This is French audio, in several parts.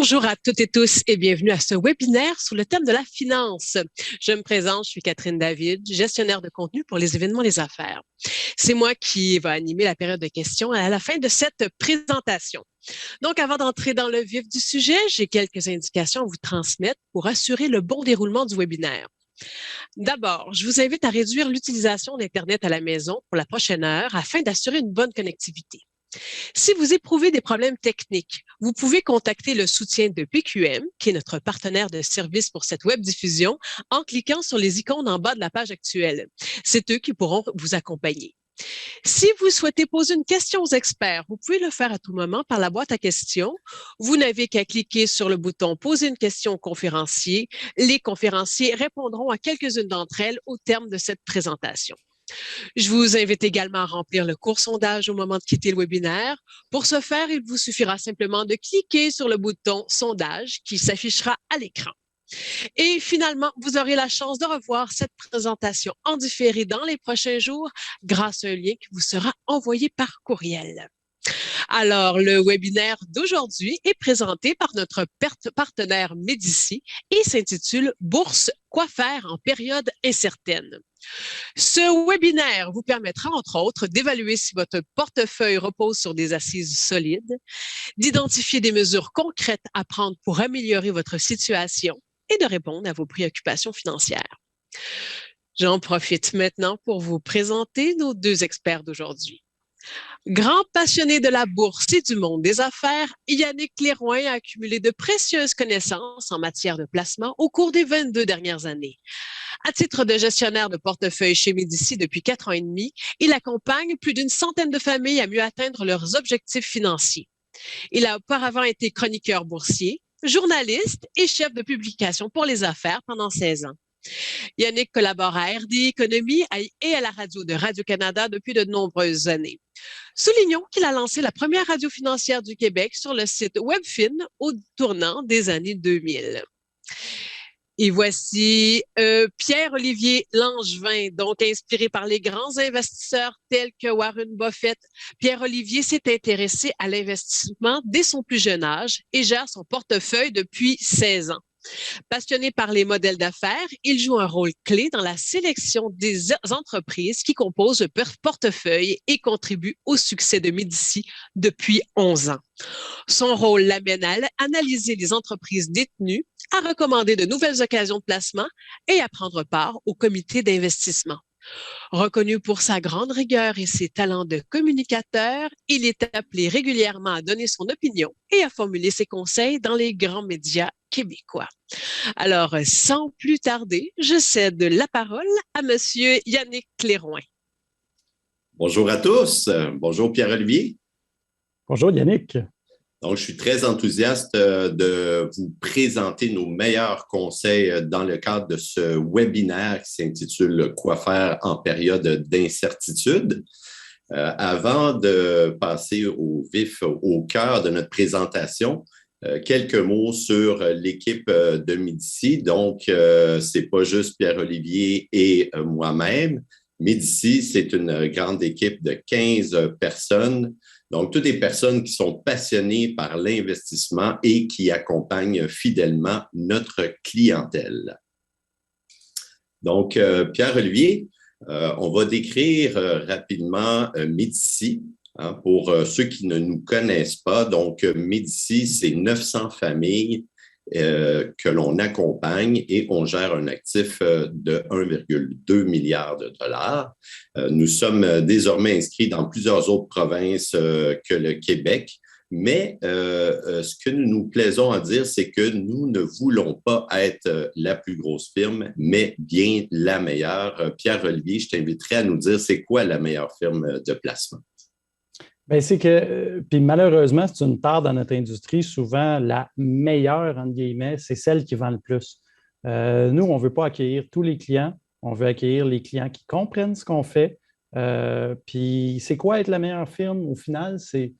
Bonjour à toutes et tous et bienvenue à ce webinaire sur le thème de la finance. Je me présente, je suis Catherine David, gestionnaire de contenu pour les événements des affaires. C'est moi qui va animer la période de questions à la fin de cette présentation. Donc, avant d'entrer dans le vif du sujet, j'ai quelques indications à vous transmettre pour assurer le bon déroulement du webinaire. D'abord, je vous invite à réduire l'utilisation d'Internet à la maison pour la prochaine heure afin d'assurer une bonne connectivité. Si vous éprouvez des problèmes techniques, vous pouvez contacter le soutien de PQM, qui est notre partenaire de service pour cette web diffusion, en cliquant sur les icônes en bas de la page actuelle. C'est eux qui pourront vous accompagner. Si vous souhaitez poser une question aux experts, vous pouvez le faire à tout moment par la boîte à questions. Vous n'avez qu'à cliquer sur le bouton « Poser une question au conférencier ». Les conférenciers répondront à quelques-unes d'entre elles au terme de cette présentation. Je vous invite également à remplir le court sondage au moment de quitter le webinaire. Pour ce faire, il vous suffira simplement de cliquer sur le bouton « Sondage » qui s'affichera à l'écran. Et finalement, vous aurez la chance de revoir cette présentation en différé dans les prochains jours grâce à un lien qui vous sera envoyé par courriel. Alors, le webinaire d'aujourd'hui est présenté par notre partenaire Médici et s'intitule « Bourse, quoi faire en période incertaine ». Ce webinaire vous permettra, entre autres, d'évaluer si votre portefeuille repose sur des assises solides, d'identifier des mesures concrètes à prendre pour améliorer votre situation et de répondre à vos préoccupations financières. J'en profite maintenant pour vous présenter nos deux experts d'aujourd'hui. Grand passionné de la bourse et du monde des affaires, Yannick Léroin a accumulé de précieuses connaissances en matière de placement au cours des 22 dernières années. À titre de gestionnaire de portefeuille chez Médici depuis 4 ans et demi, il accompagne plus d'une centaine de familles à mieux atteindre leurs objectifs financiers. Il a auparavant été chroniqueur boursier, journaliste et chef de publication pour les affaires pendant 16 ans. Yannick collabore à RD Économie et à la radio de Radio-Canada depuis de nombreuses années. Soulignons qu'il a lancé la première radio financière du Québec sur le site Webfin au tournant des années 2000. Et voici Pierre-Olivier Langevin, donc inspiré par les grands investisseurs tels que Warren Buffett. Pierre-Olivier s'est intéressé à l'investissement dès son plus jeune âge et gère son portefeuille depuis 16 ans. Passionné par les modèles d'affaires, il joue un rôle clé dans la sélection des entreprises qui composent le portefeuille et contribue au succès de Médici depuis 11 ans. Son rôle l'amène à analyser les entreprises détenues, à recommander de nouvelles occasions de placement et à prendre part au comité d'investissement. Reconnu pour sa grande rigueur et ses talents de communicateur, il est appelé régulièrement à donner son opinion et à formuler ses conseils dans les grands médias québécois. Alors, sans plus tarder, je cède la parole à Monsieur Yannick Léroin. Bonjour à tous. Bonjour Pierre-Olivier. Bonjour Yannick. Donc, je suis très enthousiaste de vous présenter nos meilleurs conseils dans le cadre de ce webinaire qui s'intitule « Quoi faire en période d'incertitude ». Avant de passer au vif, au cœur de notre présentation, quelques mots sur l'équipe de Médici. Donc, c'est pas juste Pierre-Olivier et moi-même. Médici, c'est une grande équipe de 15 personnes. Donc, toutes des personnes qui sont passionnées par l'investissement et qui accompagnent fidèlement notre clientèle. Donc, Pierre-Olivier, on va décrire rapidement Médici. Hein, pour ceux qui ne nous connaissent pas, donc Médici, c'est 900 familles que l'on accompagne et on gère un actif de 1,2 milliard de dollars. Nous sommes désormais inscrits dans plusieurs autres provinces que le Québec, mais ce que nous nous plaisons à dire, c'est que nous ne voulons pas être la plus grosse firme, mais bien la meilleure. Pierre-Olivier, je t'inviterai à nous dire c'est quoi la meilleure firme de placement? Bien, c'est que, puis malheureusement, c'est une part dans notre industrie, souvent la meilleure, entre guillemets, c'est celle qui vend le plus. Nous, on ne veut pas accueillir tous les clients, on veut accueillir les clients qui comprennent ce qu'on fait. Puis c'est quoi être la meilleure firme? Au final, c'est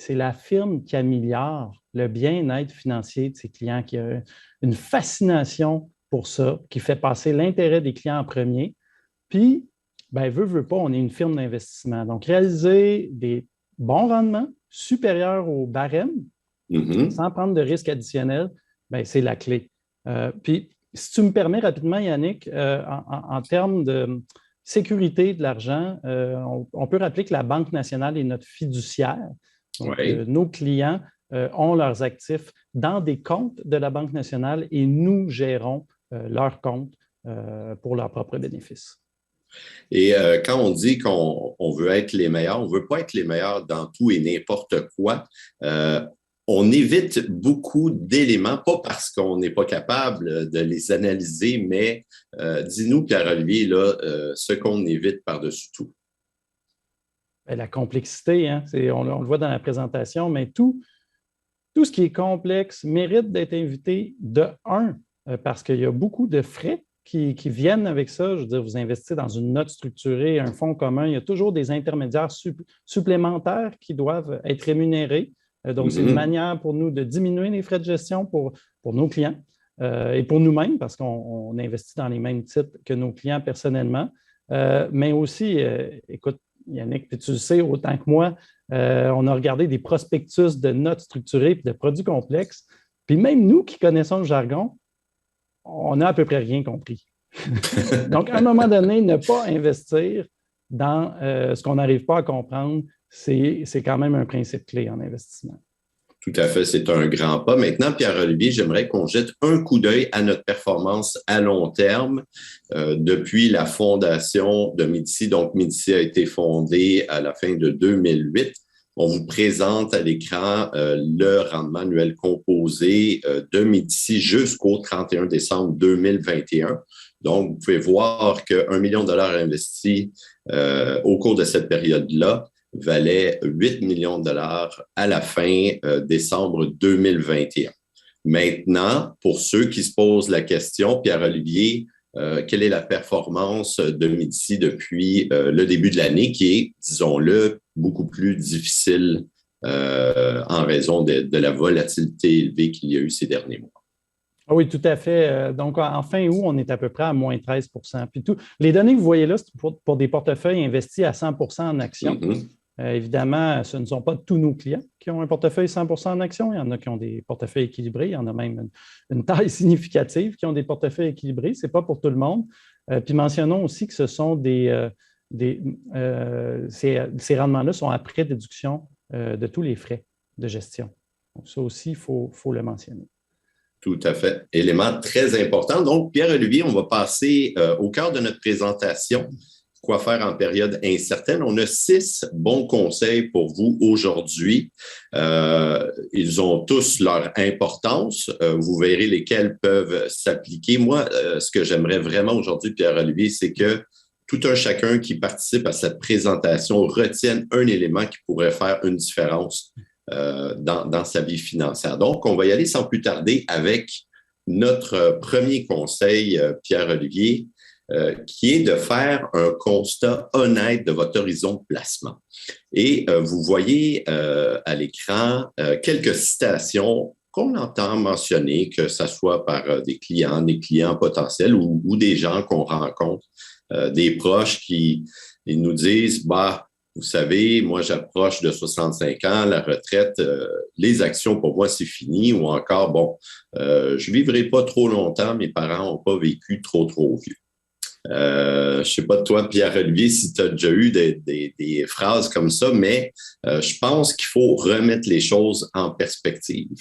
la firme qui améliore le bien-être financier de ses clients, qui a une fascination pour ça, qui fait passer l'intérêt des clients en premier. Puis, ben, veut pas, on est une firme d'investissement. Donc, réaliser des bons rendements supérieurs au barème sans prendre de risques additionnels, bien, c'est la clé. Puis, si tu me permets rapidement, Yannick, en termes de sécurité de l'argent, on peut rappeler que la Banque nationale est notre fiduciaire. Donc, nos clients ont leurs actifs dans des comptes de la Banque nationale et nous gérons leurs comptes pour leurs propres bénéfices. Et quand on dit qu'on veut être les meilleurs, on ne veut pas être les meilleurs dans tout et n'importe quoi. On évite beaucoup d'éléments, pas parce qu'on n'est pas capable de les analyser, mais dis-nous, Pierre-Olivier, là, ce qu'on évite par-dessus tout. La complexité, hein, on le voit dans la présentation, mais tout ce qui est complexe mérite d'être invité de un, parce qu'il y a beaucoup de frais qui viennent avec ça. Je veux dire, vous investissez dans une note structurée, un fonds commun, il y a toujours des intermédiaires supplémentaires qui doivent être rémunérés. Donc, c'est une manière pour nous de diminuer les frais de gestion pour nos clients et pour nous-mêmes, parce qu'on investit dans les mêmes titres que nos clients personnellement. Mais aussi, écoute, Yannick, puis tu le sais autant que moi, on a regardé des prospectus de notes structurées et de produits complexes. Puis même nous qui connaissons le jargon, on n'a à peu près rien compris. Donc, à un moment donné, ne pas investir dans ce qu'on n'arrive pas à comprendre, c'est quand même un principe clé en investissement. Tout à fait, c'est un grand pas. Maintenant, Pierre-Olivier, j'aimerais qu'on jette un coup d'œil à notre performance à long terme depuis la fondation de Médicis. Donc, Médicis a été fondé à la fin de 2008. On vous présente à l'écran le rendement annuel composé de Médicis jusqu'au 31 décembre 2021. Donc, vous pouvez voir qu'1 million de dollars investis au cours de cette période-là valait 8 millions de dollars à la fin décembre 2021. Maintenant, pour ceux qui se posent la question, Pierre-Olivier, quelle est la performance de Médicis depuis le début de l'année qui est, disons-le, beaucoup plus difficile en raison de la volatilité élevée qu'il y a eu ces derniers mois? Oui, tout à fait. Donc, en fin août, on est à peu près à moins 13 %. Puis les données que vous voyez là, c'est pour des portefeuilles investis à 100 % en actions. Évidemment, ce ne sont pas tous nos clients qui ont un portefeuille 100 % en actions. Il y en a qui ont des portefeuilles équilibrés. Il y en a même une taille significative qui ont des portefeuilles équilibrés. Ce n'est pas pour tout le monde. Puis mentionnons aussi que ce sont ces rendements-là sont après déduction de tous les frais de gestion. Donc, ça aussi, il faut le mentionner. Tout à fait. Élément très important. Donc, Pierre-Olivier, on va passer au cœur de notre présentation. Quoi faire en période incertaine? On a 6 bons conseils pour vous aujourd'hui. Ils ont tous leur importance. Vous verrez lesquels peuvent s'appliquer. Moi, ce que j'aimerais vraiment aujourd'hui, Pierre-Olivier, c'est que tout un chacun qui participe à cette présentation retienne un élément qui pourrait faire une différence dans sa vie financière. Donc, on va y aller sans plus tarder avec notre premier conseil, Pierre-Olivier, qui est de faire un constat honnête de votre horizon de placement. Et vous voyez à l'écran quelques citations qu'on entend mentionner, que ce soit par des clients potentiels ou des gens qu'on rencontre, des proches qui nous disent, vous savez, moi j'approche de 65 ans, la retraite, les actions pour moi c'est fini, ou encore, je ne vivrai pas trop longtemps, mes parents n'ont pas vécu trop vieux. Je ne sais pas de toi, Pierre-Olivier, si tu as déjà eu des phrases comme ça, mais je pense qu'il faut remettre les choses en perspective.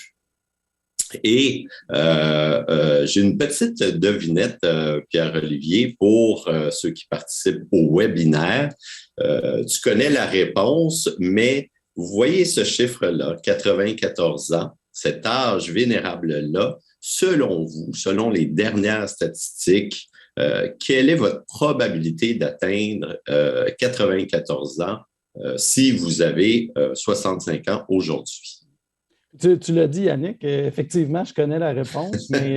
Et j'ai une petite devinette, Pierre-Olivier, pour ceux qui participent au webinaire. Tu connais la réponse, mais vous voyez ce chiffre-là, 94 ans, cet âge vénérable-là, selon vous, selon les dernières statistiques, quelle est votre probabilité d'atteindre 94 ans si vous avez 65 ans aujourd'hui? Tu l'as dit, Yannick, effectivement, je connais la réponse, mais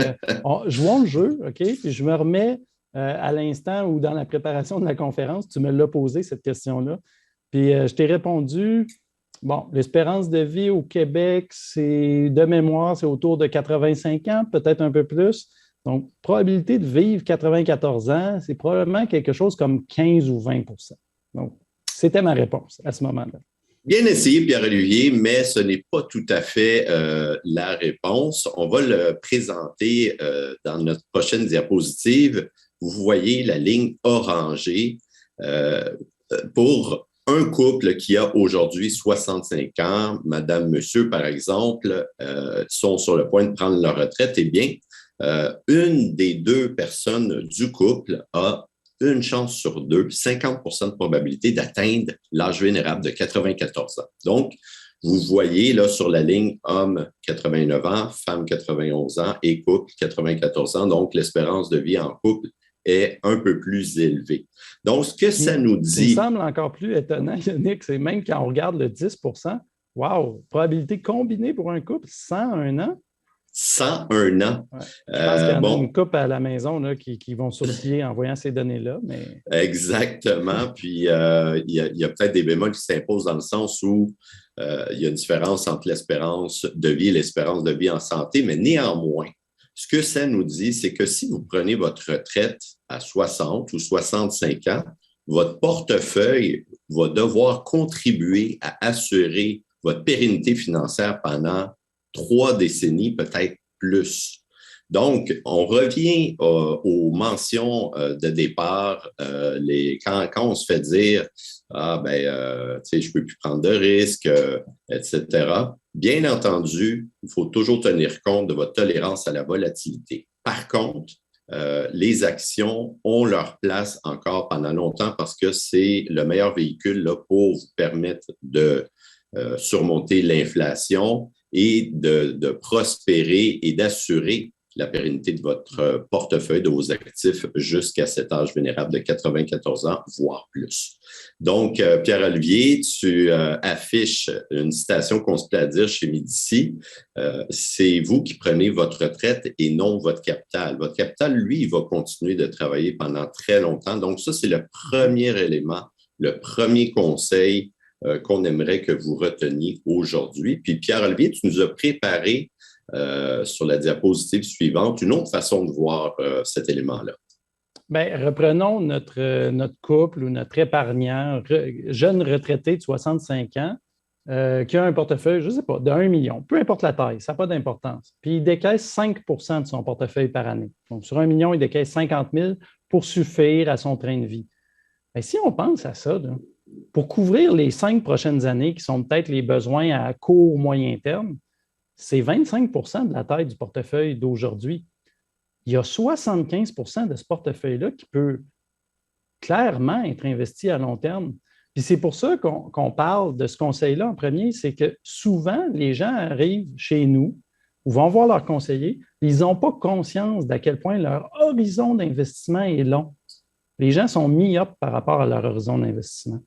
jouons le jeu, OK? Puis je me remets à l'instant où, dans la préparation de la conférence, tu me l'as posé, cette question-là. Puis je t'ai répondu, l'espérance de vie au Québec, de mémoire, c'est autour de 85 ans, peut-être un peu plus. Donc, probabilité de vivre 94 ans, c'est probablement quelque chose comme 15 ou 20 %. Donc, c'était ma réponse à ce moment-là. Bien essayé, Pierre-Olivier, mais ce n'est pas tout à fait la réponse. On va le présenter dans notre prochaine diapositive. Vous voyez la ligne orangée euh, pour un couple qui a aujourd'hui 65 ans, madame, monsieur, par exemple, sont sur le point de prendre leur retraite. Eh bien, une des deux personnes du couple a une chance sur deux, 50 de probabilité d'atteindre l'âge vénérable de 94 ans. Donc, vous voyez là sur la ligne homme 89 ans, femme 91 ans et couple 94 ans. Donc, l'espérance de vie en couple est un peu plus élevée. Donc, ce que ça nous dit... Ce qui me semble encore plus étonnant, Yannick, c'est même quand on regarde le 10 wow, probabilité combinée pour un couple, 101 ans. 101 ans. Ouais. Je pense qu'il y en a une couple à la maison là, qui vont sourciller en voyant ces données-là. Mais... Exactement. Puis, il y a peut-être des bémols qui s'imposent dans le sens où il y a une différence entre l'espérance de vie et l'espérance de vie en santé, mais néanmoins, ce que ça nous dit, c'est que si vous prenez votre retraite à 60 ou 65 ans, votre portefeuille va devoir contribuer à assurer votre pérennité financière pendant 3 décennies, peut-être plus. Donc, on revient aux mentions de départ, quand on se fait dire « Ah, ben, tu sais, je ne peux plus prendre de risques, etc. » Bien entendu, il faut toujours tenir compte de votre tolérance à la volatilité. Par contre, les actions ont leur place encore pendant longtemps parce que c'est le meilleur véhicule là, pour vous permettre de surmonter l'inflation et de prospérer et d'assurer la pérennité de votre portefeuille, de vos actifs jusqu'à cet âge vénérable de 94 ans, voire plus. Donc, Pierre-Olivier, tu affiches une citation qu'on se plaît à dire chez Médicis. C'est vous qui prenez votre retraite et non votre capital. Votre capital, lui, il va continuer de travailler pendant très longtemps. Donc, ça, c'est le premier élément, le premier conseil qu'on aimerait que vous reteniez aujourd'hui. Puis Pierre-Olivier, tu nous as préparé sur la diapositive suivante une autre façon de voir cet élément-là. Bien, reprenons notre couple ou notre épargnant, jeune retraité de 65 ans qui a un portefeuille, je ne sais pas, de 1 million, peu importe la taille, ça n'a pas d'importance. Puis il décaisse 5 de son portefeuille par année. Donc, sur 1 million, il décaisse 50 000 pour suffire à son train de vie. Bien, si on pense à ça, là, pour couvrir les 5 prochaines années, qui sont peut-être les besoins à court ou moyen terme, c'est 25 de la taille du portefeuille d'aujourd'hui. Il y a 75 de ce portefeuille-là qui peut clairement être investi à long terme. Puis c'est pour ça qu'on parle de ce conseil-là en premier, c'est que souvent, les gens arrivent chez nous ou vont voir leur conseiller, ils n'ont pas conscience d'à quel point leur horizon d'investissement est long. Les gens sont myopes par rapport à leur horizon d'investissement.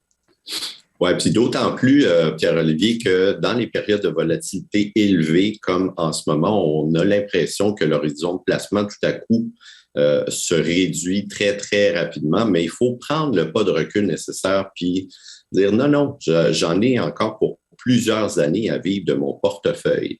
Oui, puis d'autant plus, Pierre-Olivier, que dans les périodes de volatilité élevée, comme en ce moment, on a l'impression que l'horizon de placement, tout à coup, se réduit très, très rapidement, mais il faut prendre le pas de recul nécessaire puis dire non, j'en ai encore pour plusieurs années à vivre de mon portefeuille.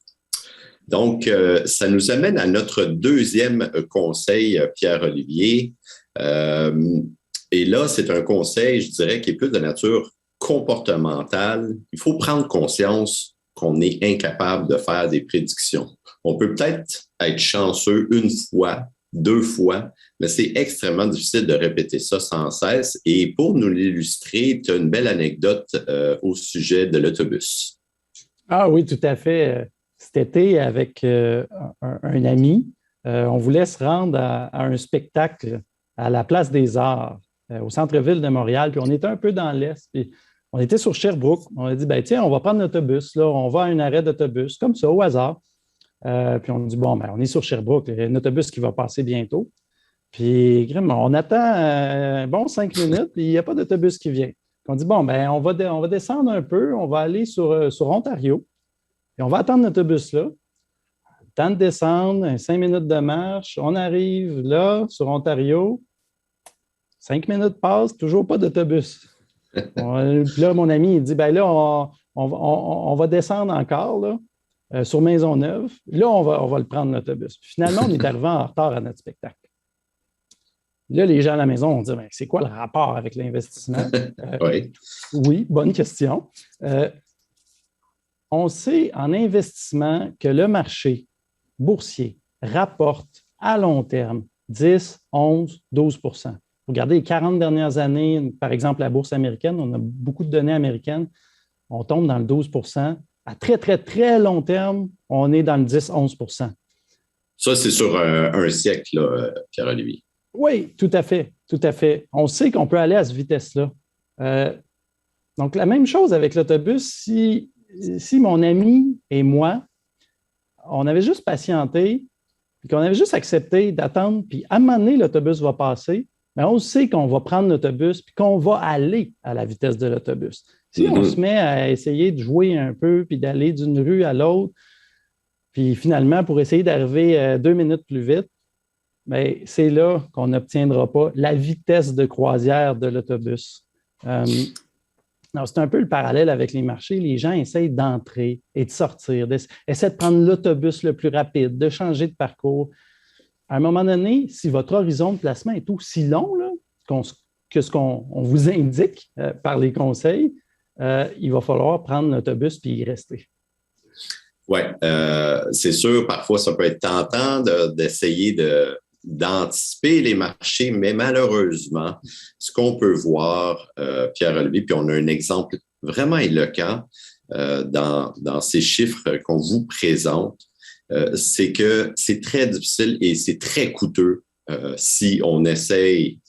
Donc, ça nous amène à notre deuxième conseil, Pierre-Olivier. Et là, c'est un conseil, je dirais, qui est plus de nature comportementale. Il faut prendre conscience qu'on est incapable de faire des prédictions. On peut peut-être être chanceux une fois, 2 fois, mais c'est extrêmement difficile de répéter ça sans cesse. Et pour nous l'illustrer, tu as une belle anecdote au sujet de l'autobus. Ah oui, tout à fait. Cet été, avec un ami, on voulait se rendre à un spectacle à la Place des Arts, au centre-ville de Montréal, puis on était un peu dans l'Est, puis on était sur Sherbrooke. On a dit, ben tiens, on va prendre l'autobus, là, on va à un arrêt d'autobus, comme ça, au hasard. Puis on dit, bon, ben, on est sur Sherbrooke, il y a un autobus qui va passer bientôt. Puis, on attend bon 5 minutes, puis il n'y a pas d'autobus qui vient. Puis on dit, bon, ben, on va descendre un peu, on va aller sur Ontario, puis on va attendre l'autobus là. Temps de descendre, 5 minutes de marche, on arrive là, sur Ontario. 5 minutes passent, toujours pas d'autobus. Puis là, mon ami, il dit, ben là, on va descendre encore, là, sur Maisonneuve. Là, on va le prendre, l'autobus. Puis finalement, on est arrivé en retard à notre spectacle. Là, les gens à la maison ont dit, ben, c'est quoi le rapport avec l'investissement? Oui. Oui, bonne question. on sait en investissement que le marché boursier rapporte à long terme 10, 11, 12 %. Regardez les 40 dernières années, par exemple, la bourse américaine, on a beaucoup de données américaines, on tombe dans le 12 %. À très, très, très long terme, on est dans le 10-11 %. Ça, c'est sur un siècle, là, Pierre-Olivier. Oui, tout à fait, tout à fait. On sait qu'on peut aller à cette vitesse-là. Donc, la même chose avec l'autobus, si mon ami et moi, on avait juste patienté, puis qu'on avait juste accepté d'attendre, puis à un moment donné, l'autobus va passer, mais on sait qu'on va prendre l'autobus, puis qu'on va aller à la vitesse de l'autobus. Si on se met à essayer de jouer un peu, puis d'aller d'une rue à l'autre, puis finalement, pour essayer d'arriver 2 minutes plus vite, bien, c'est là qu'on n'obtiendra pas la vitesse de croisière de l'autobus. C'est un peu le parallèle avec les marchés. Les gens essayent d'entrer et de sortir, essaient de prendre l'autobus le plus rapide, de changer de parcours. À un moment donné, si votre horizon de placement est aussi long là, que ce qu'on vous indique par les conseils, il va falloir prendre l'autobus puis y rester. Oui, c'est sûr, parfois, ça peut être tentant d'essayer d'anticiper les marchés, mais malheureusement, ce qu'on peut voir, Pierre-Olivier, puis on a un exemple vraiment éloquent dans ces chiffres qu'on vous présente, c'est que c'est très difficile et c'est très coûteux si on essaye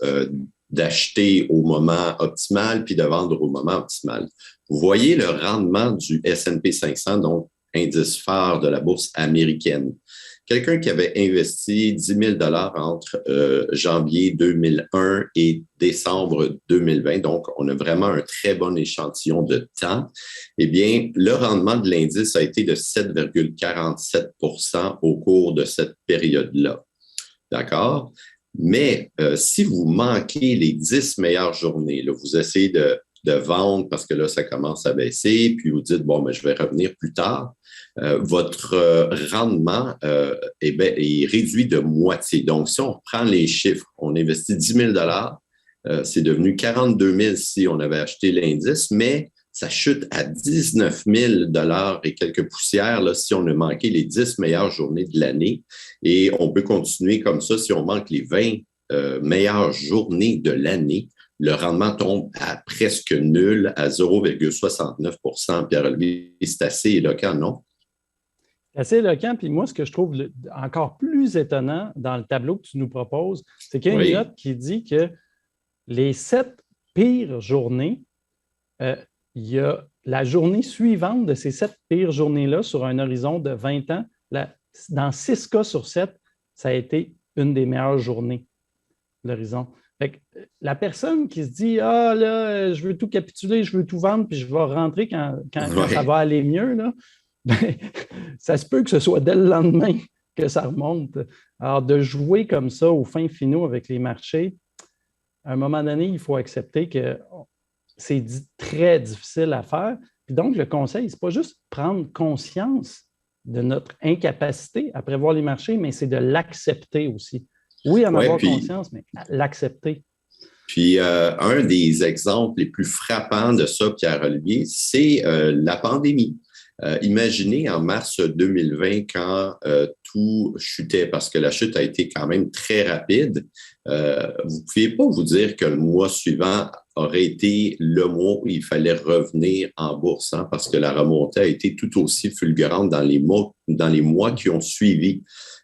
d'acheter au moment optimal puis de vendre au moment optimal. Vous voyez le rendement du S&P 500, donc indice phare de la bourse américaine. Quelqu'un qui avait investi 10 000 $ entre janvier 2001 et décembre 2020, donc on a vraiment un très bon échantillon de temps, eh bien, le rendement de l'indice a été de 7,47 % au cours de cette période-là. D'accord? Mais si vous manquez les 10 meilleures journées, là, vous essayez de vendre parce que là, ça commence à baisser, puis vous dites, bon, mais je vais revenir plus tard. Votre rendement est réduit de moitié. Donc, si on prend les chiffres, on investit 10 000 $, c'est devenu 42 000 si on avait acheté l'indice, mais ça chute à 19 000 $ et quelques poussières là, si on a manqué les 10 meilleures journées de l'année. Et on peut continuer comme ça si on manque les 20 meilleures journées de l'année. Le rendement tombe à presque nul, à 0,69 %. Pierre-Olivier, c'est assez éloquent, non? C'est assez éloquent. Puis moi, ce que je trouve encore plus étonnant dans le tableau que tu nous proposes, c'est qu'il y a une note qui dit que les 7 pires journées, il y a la journée suivante de ces 7 pires journées-là sur un horizon de 20 ans. Dans 6 cas sur 7, ça a été une des meilleures journées, l'horizon. Fait que la personne qui se dit « Ah, là, je veux tout capituler, je veux tout vendre, puis je vais rentrer quand ça va aller mieux, là. » Ben, ça se peut que ce soit dès le lendemain que ça remonte. Alors, de jouer comme ça aux fins finaux avec les marchés, à un moment donné, il faut accepter que c'est très difficile à faire. Puis donc, le conseil, ce n'est pas juste prendre conscience de notre incapacité à prévoir les marchés, mais c'est de l'accepter aussi. Oui, en avoir conscience, mais l'accepter. Puis, un des exemples les plus frappants de ça, Pierre-Olivier, c'est la pandémie. Imaginez en mars 2020 quand tout chutait, parce que la chute a été quand même très rapide. Vous ne pouviez pas vous dire que le mois suivant aurait été le mois où il fallait revenir en bourse, hein, parce que la remontée a été tout aussi fulgurante dans les mois qui ont suivi.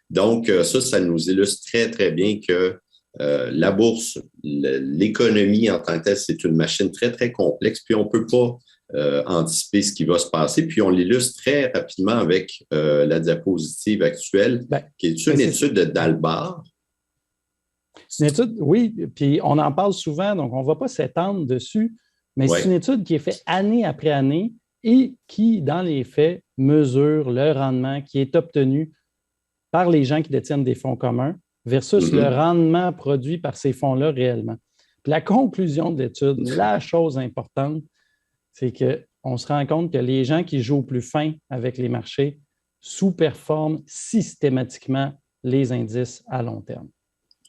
Donc, ça nous illustre très, très bien que la bourse, l'économie en tant que telle, c'est une machine très, très complexe, puis on ne peut pas anticiper ce qui va se passer. Puis on l'illustre très rapidement avec la diapositive actuelle, qui est une étude d'Albar. C'est une étude, oui, puis on en parle souvent, donc on ne va pas s'étendre dessus, mais c'est une étude qui est faite année après année et qui, dans les faits, mesure le rendement qui est obtenu par les gens qui détiennent des fonds communs versus le rendement produit par ces fonds-là réellement. Puis la conclusion de l'étude, la chose importante, c'est qu'on se rend compte que les gens qui jouent plus fin avec les marchés sous-performent systématiquement les indices à long terme.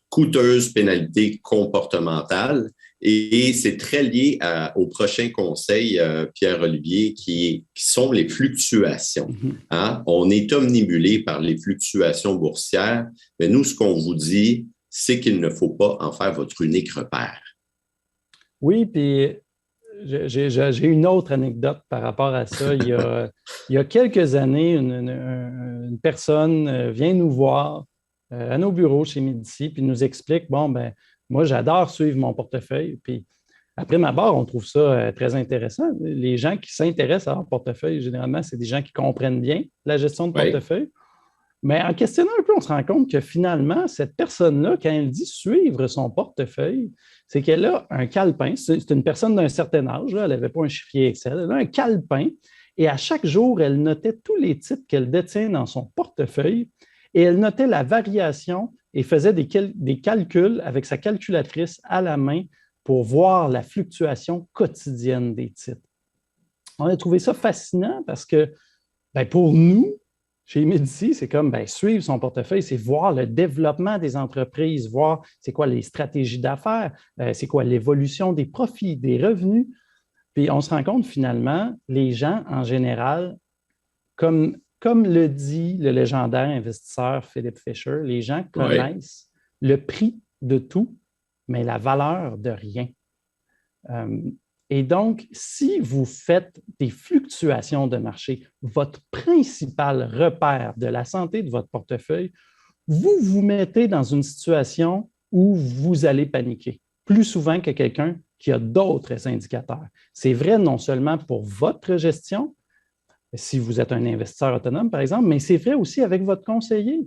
coûteuse pénalité comportementale. Et c'est très lié au prochain conseil, Pierre-Olivier, qui sont les fluctuations. Hein? On est omnibulé par les fluctuations boursières, mais nous, ce qu'on vous dit, c'est qu'il ne faut pas en faire votre unique repère. Oui, puis j'ai une autre anecdote par rapport à ça. Il y a quelques années, une personne vient nous voir à nos bureaux chez Médici, puis nous explique, bon, ben moi, j'adore suivre mon portefeuille. Puis, après ma barre, on trouve ça très intéressant. Les gens qui s'intéressent à leur portefeuille, généralement, c'est des gens qui comprennent bien la gestion de portefeuille. Mais en questionnant un peu, on se rend compte que finalement, cette personne-là, quand elle dit suivre son portefeuille, c'est qu'elle a un calepin. C'est une personne d'un certain âge, là, elle n'avait pas un chiffrier Excel, elle a un calepin. Et à chaque jour, elle notait tous les titres qu'elle détient dans son portefeuille et elle notait la variation et faisait des calculs avec sa calculatrice à la main pour voir la fluctuation quotidienne des titres. On a trouvé ça fascinant parce que pour nous, chez Médici, c'est comme suivre son portefeuille, c'est voir le développement des entreprises, voir c'est quoi les stratégies d'affaires, c'est quoi l'évolution des profits, des revenus. Puis on se rend compte finalement, les gens en général, comme le dit le légendaire investisseur Philip Fisher, les gens connaissent le prix de tout, mais la valeur de rien. Et donc, si vous faites des fluctuations de marché, votre principal repère de la santé de votre portefeuille, vous vous mettez dans une situation où vous allez paniquer, plus souvent que quelqu'un qui a d'autres indicateurs. C'est vrai non seulement pour votre gestion, si vous êtes un investisseur autonome, par exemple, mais c'est vrai aussi avec votre conseiller.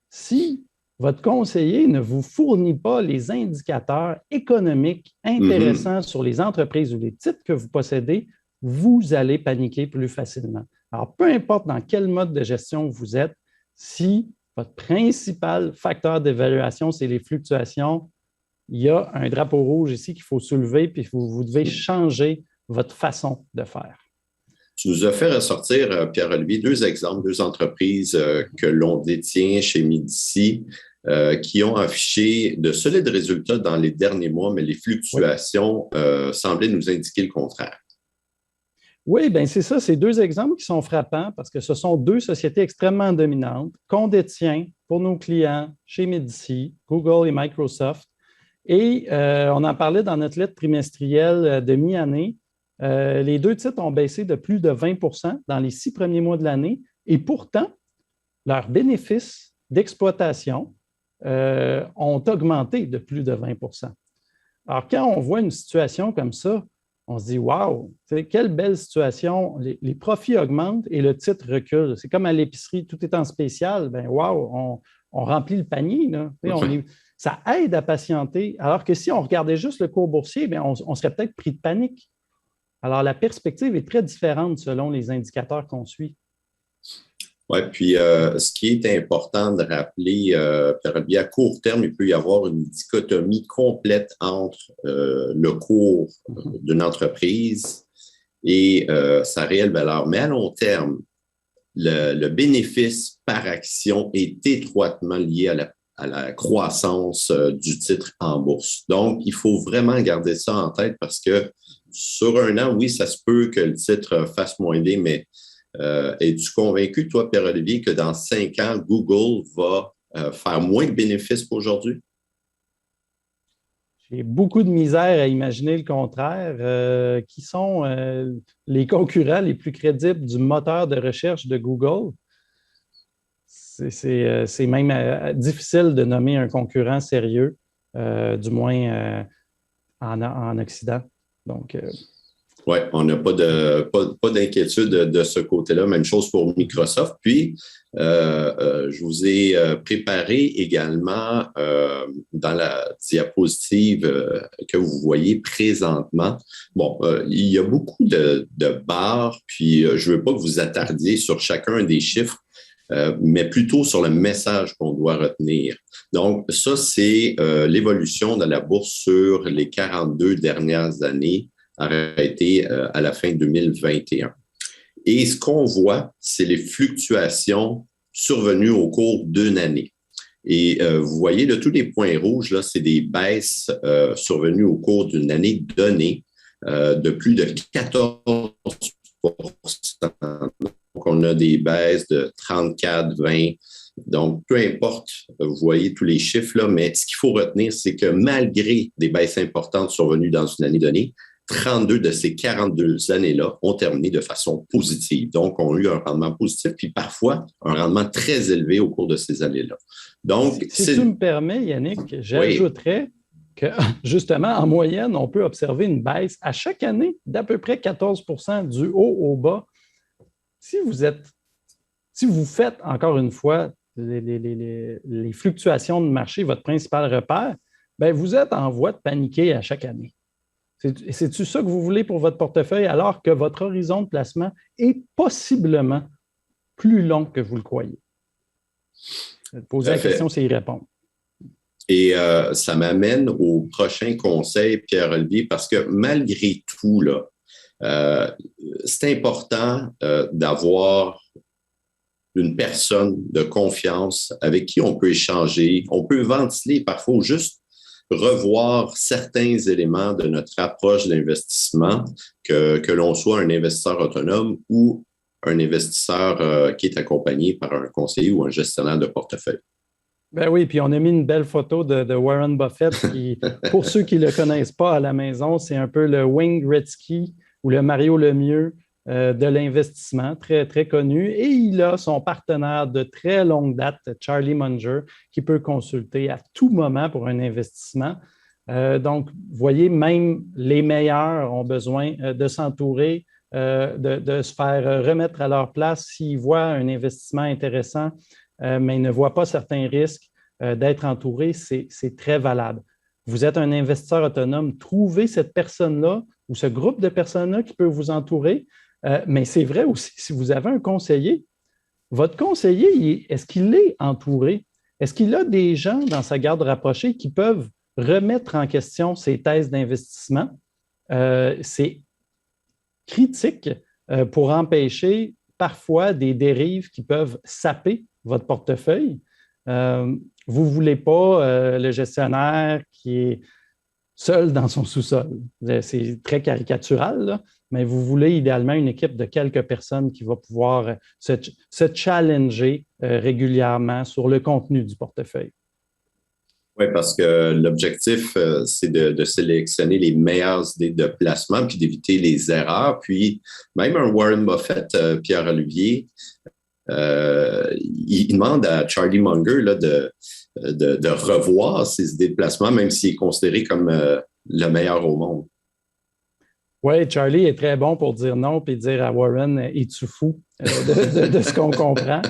Si votre conseiller ne vous fournit pas les indicateurs économiques intéressants sur les entreprises ou les titres que vous possédez, vous allez paniquer plus facilement. Alors, peu importe dans quel mode de gestion vous êtes, si votre principal facteur d'évaluation, c'est les fluctuations, il y a un drapeau rouge ici qu'il faut soulever, puis vous devez changer votre façon de faire. Tu nous as fait ressortir, Pierre-Olivier, 2 exemples, 2 entreprises que l'on détient chez Médici qui ont affiché de solides résultats dans les derniers mois, mais les fluctuations semblaient nous indiquer le contraire. Oui, bien c'est ça, c'est 2 exemples qui sont frappants parce que ce sont 2 sociétés extrêmement dominantes qu'on détient pour nos clients chez Médici, Google et Microsoft. Et on en parlait dans notre lettre trimestrielle de mi-année. Les 2 titres ont baissé de plus de 20 % dans les 6 premiers mois de l'année et pourtant, leurs bénéfices d'exploitation ont augmenté de plus de 20 %. Alors, quand on voit une situation comme ça, on se dit « Wow, quelle belle situation! Les profits augmentent et le titre recule. » C'est comme à l'épicerie, tout est en spécial. Ben wow, on remplit le panier. Là. Ça aide à patienter. Alors que si on regardait juste le cours boursier, bien, on serait peut-être pris de panique. Alors, la perspective est très différente selon les indicateurs qu'on suit. Oui, puis ce qui est important de rappeler, à court terme, il peut y avoir une dichotomie complète entre le cours d'une entreprise et sa réelle valeur. Mais à long terme, le bénéfice par action est étroitement lié à la croissance du titre en bourse. Donc, il faut vraiment garder ça en tête parce que sur un an, oui, ça se peut que le titre fasse moins bien, mais es-tu convaincu, toi, Pierre-Olivier, que dans 5 ans, Google va faire moins de bénéfices qu'aujourd'hui? J'ai beaucoup de misère à imaginer le contraire. Qui sont les concurrents les plus crédibles du moteur de recherche de Google? C'est même difficile de nommer un concurrent sérieux, du moins en Occident. Donc, oui, on n'a pas d'inquiétude de ce côté-là. Même chose pour Microsoft. Puis, je vous ai préparé également dans la diapositive que vous voyez présentement. Bon, il y a beaucoup de barres, puis je ne veux pas que vous attardiez sur chacun des chiffres, mais plutôt sur le message qu'on doit retenir. Donc, ça, c'est l'évolution de la bourse sur les 42 dernières années, arrêté à la fin 2021. Et ce qu'on voit, c'est les fluctuations survenues au cours d'une année. Et vous voyez, là, tous les points rouges, là, c'est des baisses survenues au cours d'une année donnée de plus de 14 Donc, on a des baisses de 34, 20. Donc, peu importe, vous voyez tous les chiffres là, mais ce qu'il faut retenir, c'est que malgré des baisses importantes survenues dans une année donnée, 32 de ces 42 années-là ont terminé de façon positive. Donc, ont eu un rendement positif, puis parfois un rendement très élevé au cours de ces années-là. Donc, si tu me permets, Yannick, j'ajouterais que, justement, en moyenne, on peut observer une baisse à chaque année d'à peu près 14 du haut au bas. Si vous faites, encore une fois, les fluctuations de marché, votre principal repère, bien, vous êtes en voie de paniquer à chaque année. C'est-tu ça que vous voulez pour votre portefeuille alors que votre horizon de placement est possiblement plus long que vous le croyez? Poser la question, c'est y répondre. Et ça m'amène au prochain conseil, Pierre-Olivier, parce que malgré tout, là, c'est important d'avoir une personne de confiance avec qui on peut échanger, on peut ventiler parfois ou juste revoir certains éléments de notre approche d'investissement, que l'on soit un investisseur autonome ou un investisseur qui est accompagné par un conseiller ou un gestionnaire de portefeuille. Ben oui, puis on a mis une belle photo de Warren Buffett qui, pour ceux qui ne le connaissent pas à la maison, c'est un peu le Wayne Gretzky ou le Mario Lemieux de l'investissement, très, très connu. Et il a son partenaire de très longue date, Charlie Munger, qui peut consulter à tout moment pour un investissement. Donc, vous voyez, même les meilleurs ont besoin de s'entourer, de se faire remettre à leur place s'ils voient un investissement intéressant, mais ils ne voient pas certains risques d'être entourés, c'est très valable. Vous êtes un investisseur autonome, trouvez cette personne-là ou ce groupe de personnes-là qui peut vous entourer. Mais c'est vrai aussi, si vous avez un conseiller, votre conseiller, est-ce qu'il est entouré? Est-ce qu'il a des gens dans sa garde rapprochée qui peuvent remettre en question ses thèses d'investissement? C'est critique pour empêcher parfois des dérives qui peuvent saper votre portefeuille. Vous ne voulez pas le gestionnaire qui est seul dans son sous-sol. C'est très caricatural, là, mais vous voulez idéalement une équipe de quelques personnes qui va pouvoir se challenger régulièrement sur le contenu du portefeuille. Oui, parce que l'objectif, c'est de sélectionner les meilleures idées de placement puis d'éviter les erreurs. Puis même un Warren Buffett, Pierre-Olivier, il demande à Charlie Munger là, de revoir ses idées de placement, même s'il est considéré comme le meilleur au monde. Oui, Charlie est très bon pour dire non puis dire à Warren, es-tu fou de ce qu'on comprend.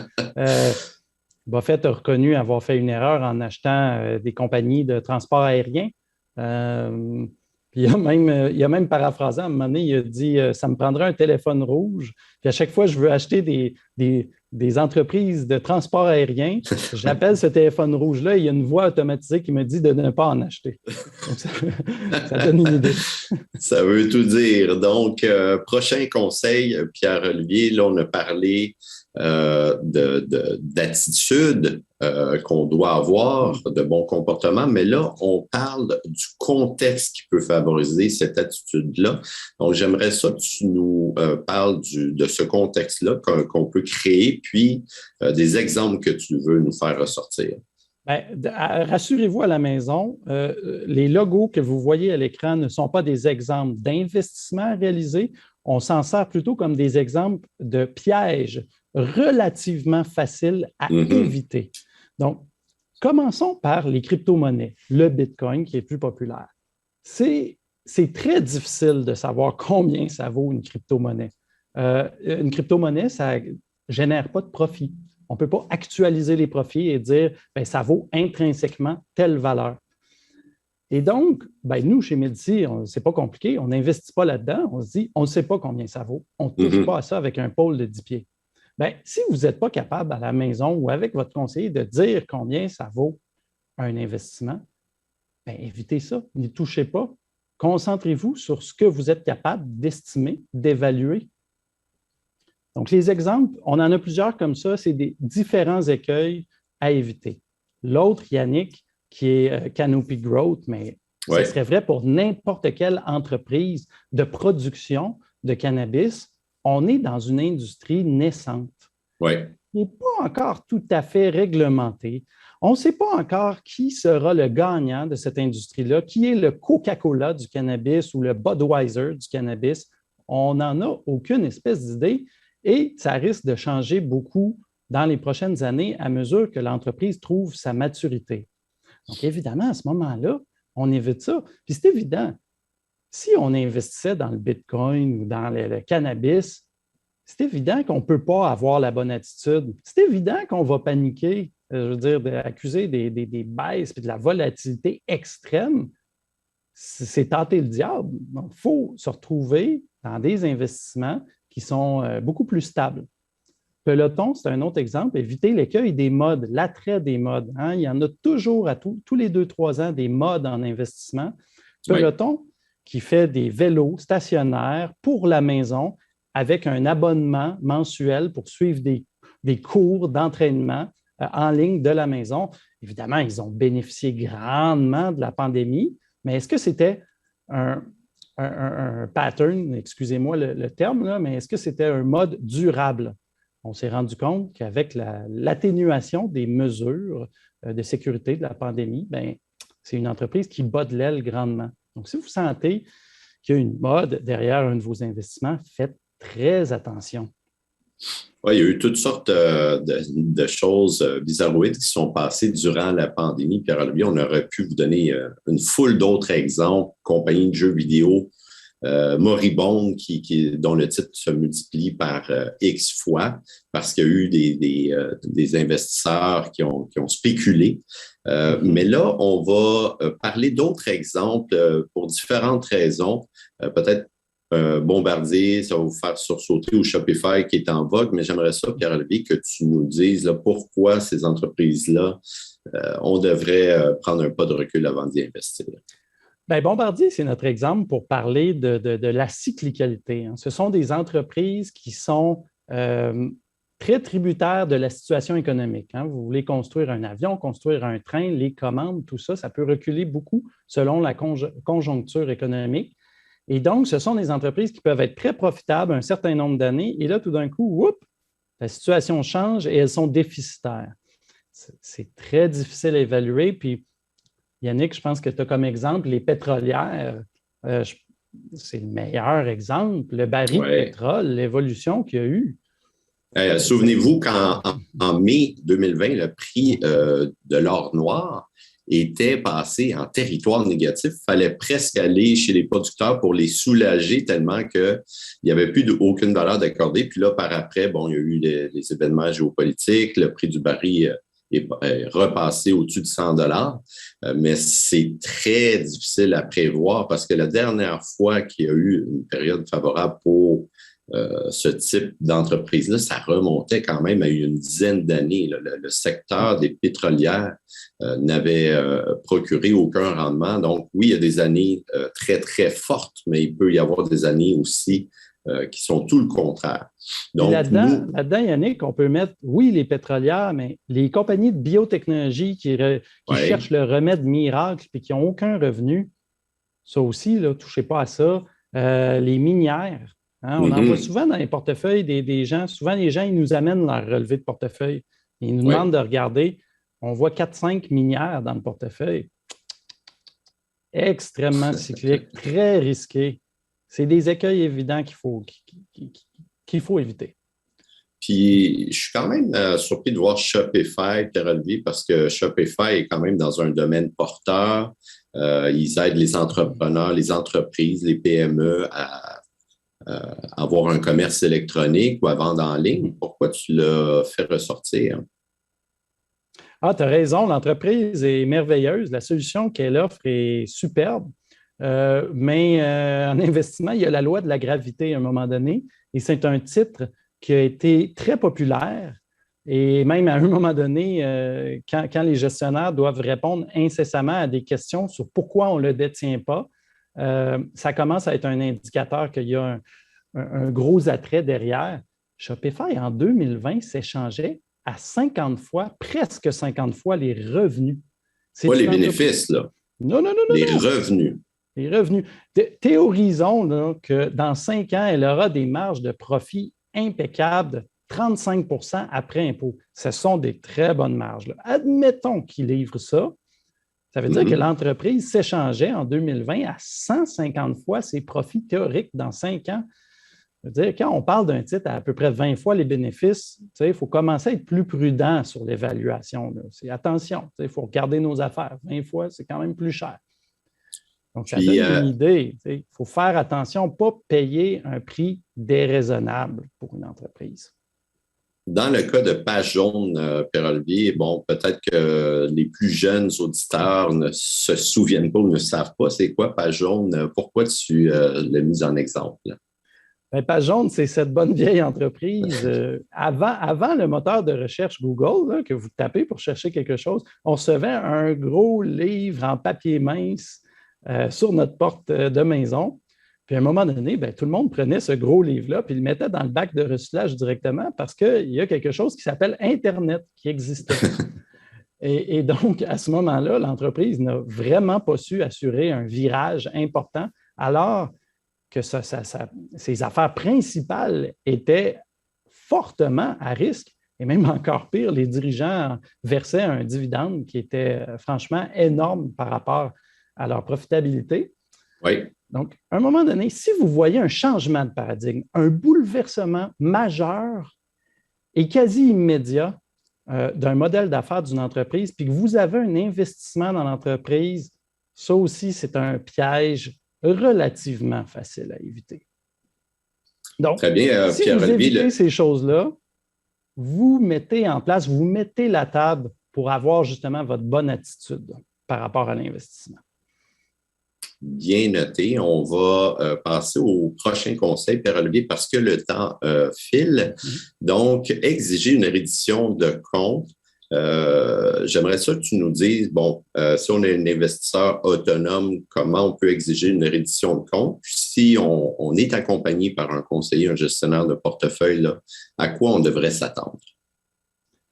Buffett a reconnu avoir fait une erreur en achetant des compagnies de transport aérien. Puis il a même paraphrasé à un moment donné, il a dit ça me prendrait un téléphone rouge. Puis à chaque fois que je veux acheter des entreprises de transport aérien, j'appelle ce téléphone rouge-là et il y a une voix automatisée qui me dit de ne pas en acheter. Donc, ça donne une idée. Ça veut tout dire. Donc, prochain conseil, Pierre-Olivier, là, on a parlé d'attitude qu'on doit avoir, de bon comportement, mais là, on parle du contexte qui peut favoriser cette attitude-là. Donc, j'aimerais ça que tu nous parles de ce contexte-là qu'on peut créer, puis des exemples que tu veux nous faire ressortir. Bien, rassurez-vous à la maison, les logos que vous voyez à l'écran ne sont pas des exemples d'investissement réalisés. On s'en sert plutôt comme des exemples de pièges relativement faciles à éviter. Donc, commençons par les crypto-monnaies, le Bitcoin qui est plus populaire. C'est très difficile de savoir combien ça vaut une crypto-monnaie. Une crypto-monnaie, ça ne génère pas de profit. On ne peut pas actualiser les profits et dire bien, ça vaut intrinsèquement telle valeur. Et donc, ben, nous, chez Médici, ce n'est pas compliqué, on n'investit pas là-dedans, on se dit, on ne sait pas combien ça vaut, on ne touche pas à ça avec un pôle de 10 pieds. Bien, si vous n'êtes pas capable à la maison ou avec votre conseiller de dire combien ça vaut un investissement, bien, évitez ça, n'y touchez pas. Concentrez-vous sur ce que vous êtes capable d'estimer, d'évaluer. Donc, les exemples, on en a plusieurs comme ça, c'est des différents écueils à éviter. L'autre, Yannick, qui est Canopy Growth, mais ce serait vrai pour n'importe quelle entreprise de production de cannabis. On est dans une industrie naissante. Oui. Qui n'est pas encore tout à fait réglementée. On ne sait pas encore qui sera le gagnant de cette industrie-là, qui est le Coca-Cola du cannabis ou le Budweiser du cannabis. On n'en a aucune espèce d'idée et ça risque de changer beaucoup dans les prochaines années à mesure que l'entreprise trouve sa maturité. Donc, évidemment, à ce moment-là, on évite ça. Puis c'est évident, si on investissait dans le Bitcoin ou dans le cannabis, c'est évident qu'on ne peut pas avoir la bonne attitude. C'est évident qu'on va paniquer, je veux dire, d'accuser des baisses et de la volatilité extrême. C'est tenter le diable. Donc, il faut se retrouver dans des investissements qui sont beaucoup plus stables. Peloton, c'est un autre exemple. Éviter l'écueil des modes, l'attrait des modes. Hein? Il y en a toujours à tous les 2-3 ans des modes en investissement. Peloton, qui fait des vélos stationnaires pour la maison avec un abonnement mensuel pour suivre des cours d'entraînement en ligne de la maison. Évidemment, ils ont bénéficié grandement de la pandémie, mais est-ce que c'était un pattern, excusez-moi le terme, là, mais est-ce que c'était un mode durable? On s'est rendu compte qu'avec l'atténuation des mesures de sécurité de la pandémie, bien, c'est une entreprise qui bat de l'aile grandement. Donc, si vous sentez qu'il y a une mode derrière un de vos investissements, faites très attention. Oui, il y a eu toutes sortes de choses bizarroïdes qui sont passées durant la pandémie. Pierre-Olivier, on aurait pu vous donner une foule d'autres exemples, compagnies de jeux vidéo moribondes dont le titre se multiplie par X fois parce qu'il y a eu des investisseurs qui ont spéculé. Mais là, on va parler d'autres exemples pour différentes raisons. Peut-être Bombardier, ça va vous faire sursauter, ou Shopify qui est en vogue, mais j'aimerais ça, Pierre-Olivier, que tu nous dises là, pourquoi ces entreprises-là, on devrait prendre un pas de recul avant d'y investir. Bien, Bombardier, c'est notre exemple pour parler de la cyclicalité. Ce sont des entreprises qui sont très tributaires de la situation économique. Vous voulez construire un avion, construire un train, les commandes, tout ça, ça peut reculer beaucoup selon la conjoncture économique. Et donc, ce sont des entreprises qui peuvent être très profitables un certain nombre d'années. Et là, tout d'un coup, la situation change et elles sont déficitaires. C'est très difficile à évaluer. Puis, Yannick, je pense que tu as comme exemple les pétrolières. C'est le meilleur exemple. Le baril de pétrole, l'évolution qu'il y a eu. Souvenez-vous qu'en mai 2020, le prix de l'or noir était passé en territoire négatif. Il fallait presque aller chez les producteurs pour les soulager tellement qu'il n'y avait plus aucune valeur d'accordée. Puis là, par après, il y a eu les événements géopolitiques, le prix du baril est repassé au-dessus de 100 $. Mais c'est très difficile à prévoir parce que la dernière fois qu'il y a eu une période favorable pour ce type d'entreprise-là, ça remontait quand même à une dizaine d'années. Le secteur des pétrolières n'avait procuré aucun rendement. Donc, oui, il y a des années très, très fortes, mais il peut y avoir des années aussi qui sont tout le contraire. Donc, là-dedans, Yannick, on peut mettre, oui, les pétrolières, mais les compagnies de biotechnologie qui cherchent le remède miracle et qui n'ont aucun revenu, ça aussi, ne touchez pas à ça. Les minières. On en voit souvent dans les portefeuilles des gens. Souvent, les gens, ils nous amènent leur relevé de portefeuille. Ils nous demandent de regarder. On voit 4-5 minières dans le portefeuille. Extrêmement cyclique, très risqué. C'est des écueils évidents qu'il faut éviter. Puis, je suis quand même surpris de voir Shopify, Pierre-Olivier, parce que Shopify est quand même dans un domaine porteur. Ils aident les entrepreneurs, les entreprises, les PME à avoir un commerce électronique ou à vendre en ligne. Pourquoi tu l'as fait ressortir? Ah, tu as raison, l'entreprise est merveilleuse. La solution qu'elle offre est superbe. Mais en investissement, il y a la loi de la gravité à un moment donné. Et c'est un titre qui a été très populaire. Et même à un moment donné, quand les gestionnaires doivent répondre incessamment à des questions sur pourquoi on ne le détient pas, ça commence à être un indicateur qu'il y a un gros attrait derrière. Shopify, en 2020, s'échangeait à 50 fois, presque 50 fois les revenus. Pas les bénéfices, là. Non. Les revenus. Les revenus. Théorisons là, que dans 5 ans, elle aura des marges de profit impeccables de 35 % après impôt. Ce sont des très bonnes marges, là. Admettons qu'il livre ça. Ça veut dire que l'entreprise s'échangeait en 2020 à 150 fois ses profits théoriques dans 5 ans. Je veux dire, quand on parle d'un titre à peu près 20 fois les bénéfices, il faut commencer à être plus prudent sur l'évaluation. C'est attention, il faut regarder nos affaires. 20 fois, c'est quand même plus cher. Donc, ça donne une idée. Il faut faire attention, pas payer un prix déraisonnable pour une entreprise. Dans le cas de Page Jaune, Pierre-Olivier, bon, peut-être que les plus jeunes auditeurs ne se souviennent pas ou ne savent pas c'est quoi Page Jaune. Pourquoi tu l'as mis en exemple? Bien, Page Jaune, c'est cette bonne vieille entreprise. Avant le moteur de recherche Google, là, que vous tapez pour chercher quelque chose, on recevait un gros livre en papier mince sur notre porte de maison. Puis à un moment donné, bien, tout le monde prenait ce gros livre-là puis le mettait dans le bac de recyclage directement parce qu'il y a quelque chose qui s'appelle Internet qui existait. et donc, à ce moment-là, l'entreprise n'a vraiment pas su assurer un virage important alors que ses affaires principales étaient fortement à risque. Et même encore pire, les dirigeants versaient un dividende qui était franchement énorme par rapport à leur profitabilité. Oui. Donc, à un moment donné, si vous voyez un changement de paradigme, un bouleversement majeur et quasi immédiat d'un modèle d'affaires d'une entreprise, puis que vous avez un investissement dans l'entreprise, ça aussi, c'est un piège relativement facile à éviter. Donc, très bien, si vous évitez ces choses-là, vous mettez en place, vous mettez la table pour avoir justement votre bonne attitude par rapport à l'investissement. Bien noté. On va passer au prochain conseil, Pierre-Olivier, parce que le temps file. Donc, exiger une reddition de compte. J'aimerais ça que tu nous dises, bon, si on est un investisseur autonome, comment on peut exiger une reddition de compte? Puis si on est accompagné par un conseiller, un gestionnaire de portefeuille, là, à quoi on devrait s'attendre?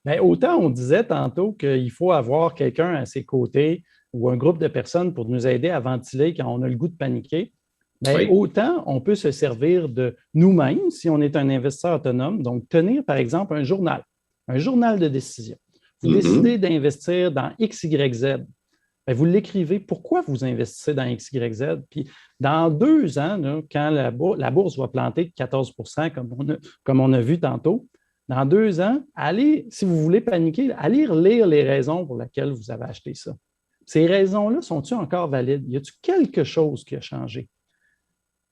Bien, autant on disait tantôt qu'il faut avoir quelqu'un à ses côtés ou un groupe de personnes pour nous aider à ventiler quand on a le goût de paniquer, bien, oui. Autant on peut se servir de nous-mêmes si on est un investisseur autonome. Donc, tenir, par exemple, un journal de décision. Vous décidez d'investir dans XYZ. Bien, vous l'écrivez. Pourquoi vous investissez dans XYZ? Puis, dans 2 ans, là, quand la bourse va planter de 14 % comme on a vu tantôt, dans 2 ans, allez, si vous voulez paniquer, allez lire les raisons pour lesquelles vous avez acheté ça. Ces raisons-là, sont-elles encore valides? Y a-t-il quelque chose qui a changé?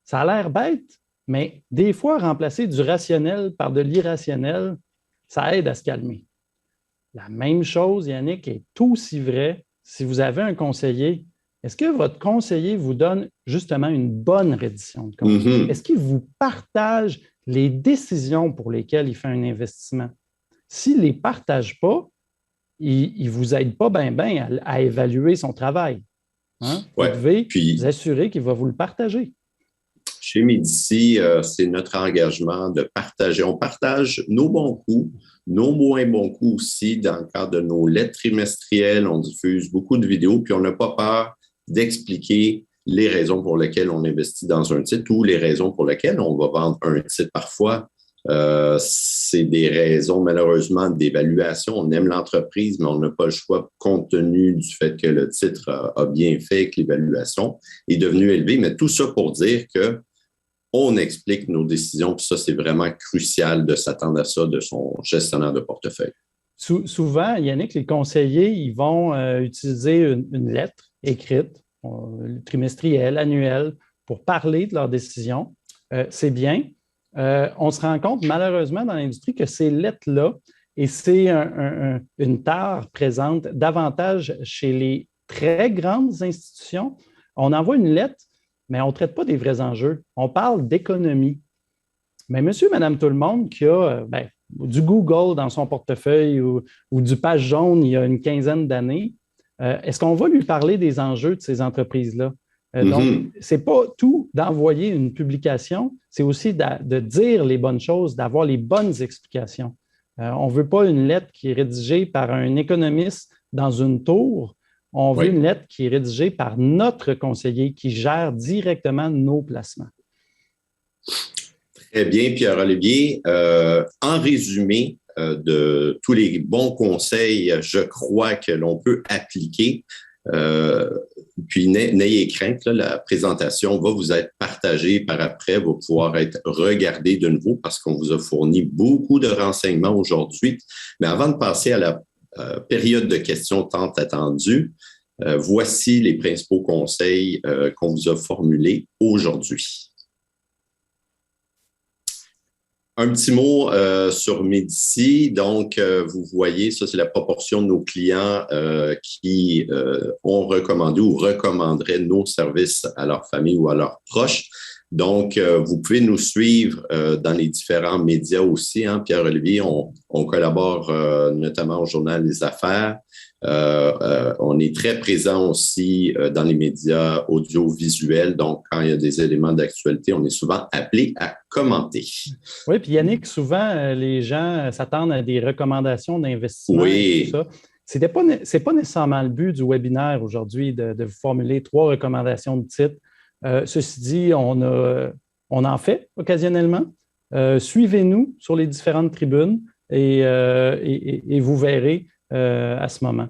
Ça a l'air bête, mais des fois, remplacer du rationnel par de l'irrationnel, ça aide à se calmer. La même chose, Yannick, est aussi vrai si vous avez un conseiller. Est-ce que votre conseiller vous donne justement une bonne reddition de compte? Est-ce qu'il vous partage les décisions pour lesquelles il fait un investissement? S'il ne les partage pas, il ne vous aide pas bien à évaluer son travail. Hein? Vous devez vous assurer qu'il va vous le partager. Chez Médici, c'est notre engagement de partager. On partage nos bons coups, nos moins bons coups aussi dans le cadre de nos lettres trimestrielles. On diffuse beaucoup de vidéos, puis on n'a pas peur d'expliquer les raisons pour lesquelles on investit dans un titre ou les raisons pour lesquelles on va vendre un titre parfois. C'est des raisons, malheureusement, d'évaluation. On aime l'entreprise, mais on n'a pas le choix compte tenu du fait que le titre a bien fait, que l'évaluation est devenue élevée. Mais tout ça pour dire qu'on explique nos décisions, puis ça, c'est vraiment crucial de s'attendre à ça de son gestionnaire de portefeuille. Souvent, Yannick, les conseillers, ils vont utiliser une lettre écrite, trimestrielle, annuelle, pour parler de leurs décisions. C'est bien. On se rend compte, malheureusement, dans l'industrie, que ces lettres-là, et c'est une tare présente davantage chez les très grandes institutions, on envoie une lettre, mais on ne traite pas des vrais enjeux. On parle d'économie. Mais monsieur, madame, tout le monde qui a du Google dans son portefeuille ou du Page Jaune il y a une quinzaine d'années, est-ce qu'on va lui parler des enjeux de ces entreprises-là? Donc, ce n'est pas tout d'envoyer une publication, c'est aussi de dire les bonnes choses, d'avoir les bonnes explications. On ne veut pas une lettre qui est rédigée par un économiste dans une tour. On veut une lettre qui est rédigée par notre conseiller qui gère directement nos placements. Très bien, Pierre-Olivier. En résumé de tous les bons conseils, je crois que l'on peut appliquer. Puis n'ayez crainte, là, la présentation va vous être partagée par après, va pouvoir être regardée de nouveau parce qu'on vous a fourni beaucoup de renseignements aujourd'hui. Mais avant de passer à la période de questions tant attendue, voici les principaux conseils qu'on vous a formulés aujourd'hui. Un petit mot sur Médici. Donc, vous voyez, ça, c'est la proportion de nos clients qui ont recommandé ou recommanderaient nos services à leur famille ou à leurs proches. Donc, vous pouvez nous suivre dans les différents médias aussi. Hein, Pierre-Olivier, on collabore notamment au Journal des Affaires. On est très présent aussi dans les médias audiovisuels. Donc, quand il y a des éléments d'actualité, on est souvent appelé à commenter. Oui, puis Yannick, souvent, les gens s'attendent à des recommandations d'investissement et tout ça. Ce n'est pas nécessairement le but du webinaire aujourd'hui de vous formuler 3 recommandations de titres. Ceci dit, on en fait occasionnellement. Suivez-nous sur les différentes tribunes et vous verrez à ce moment.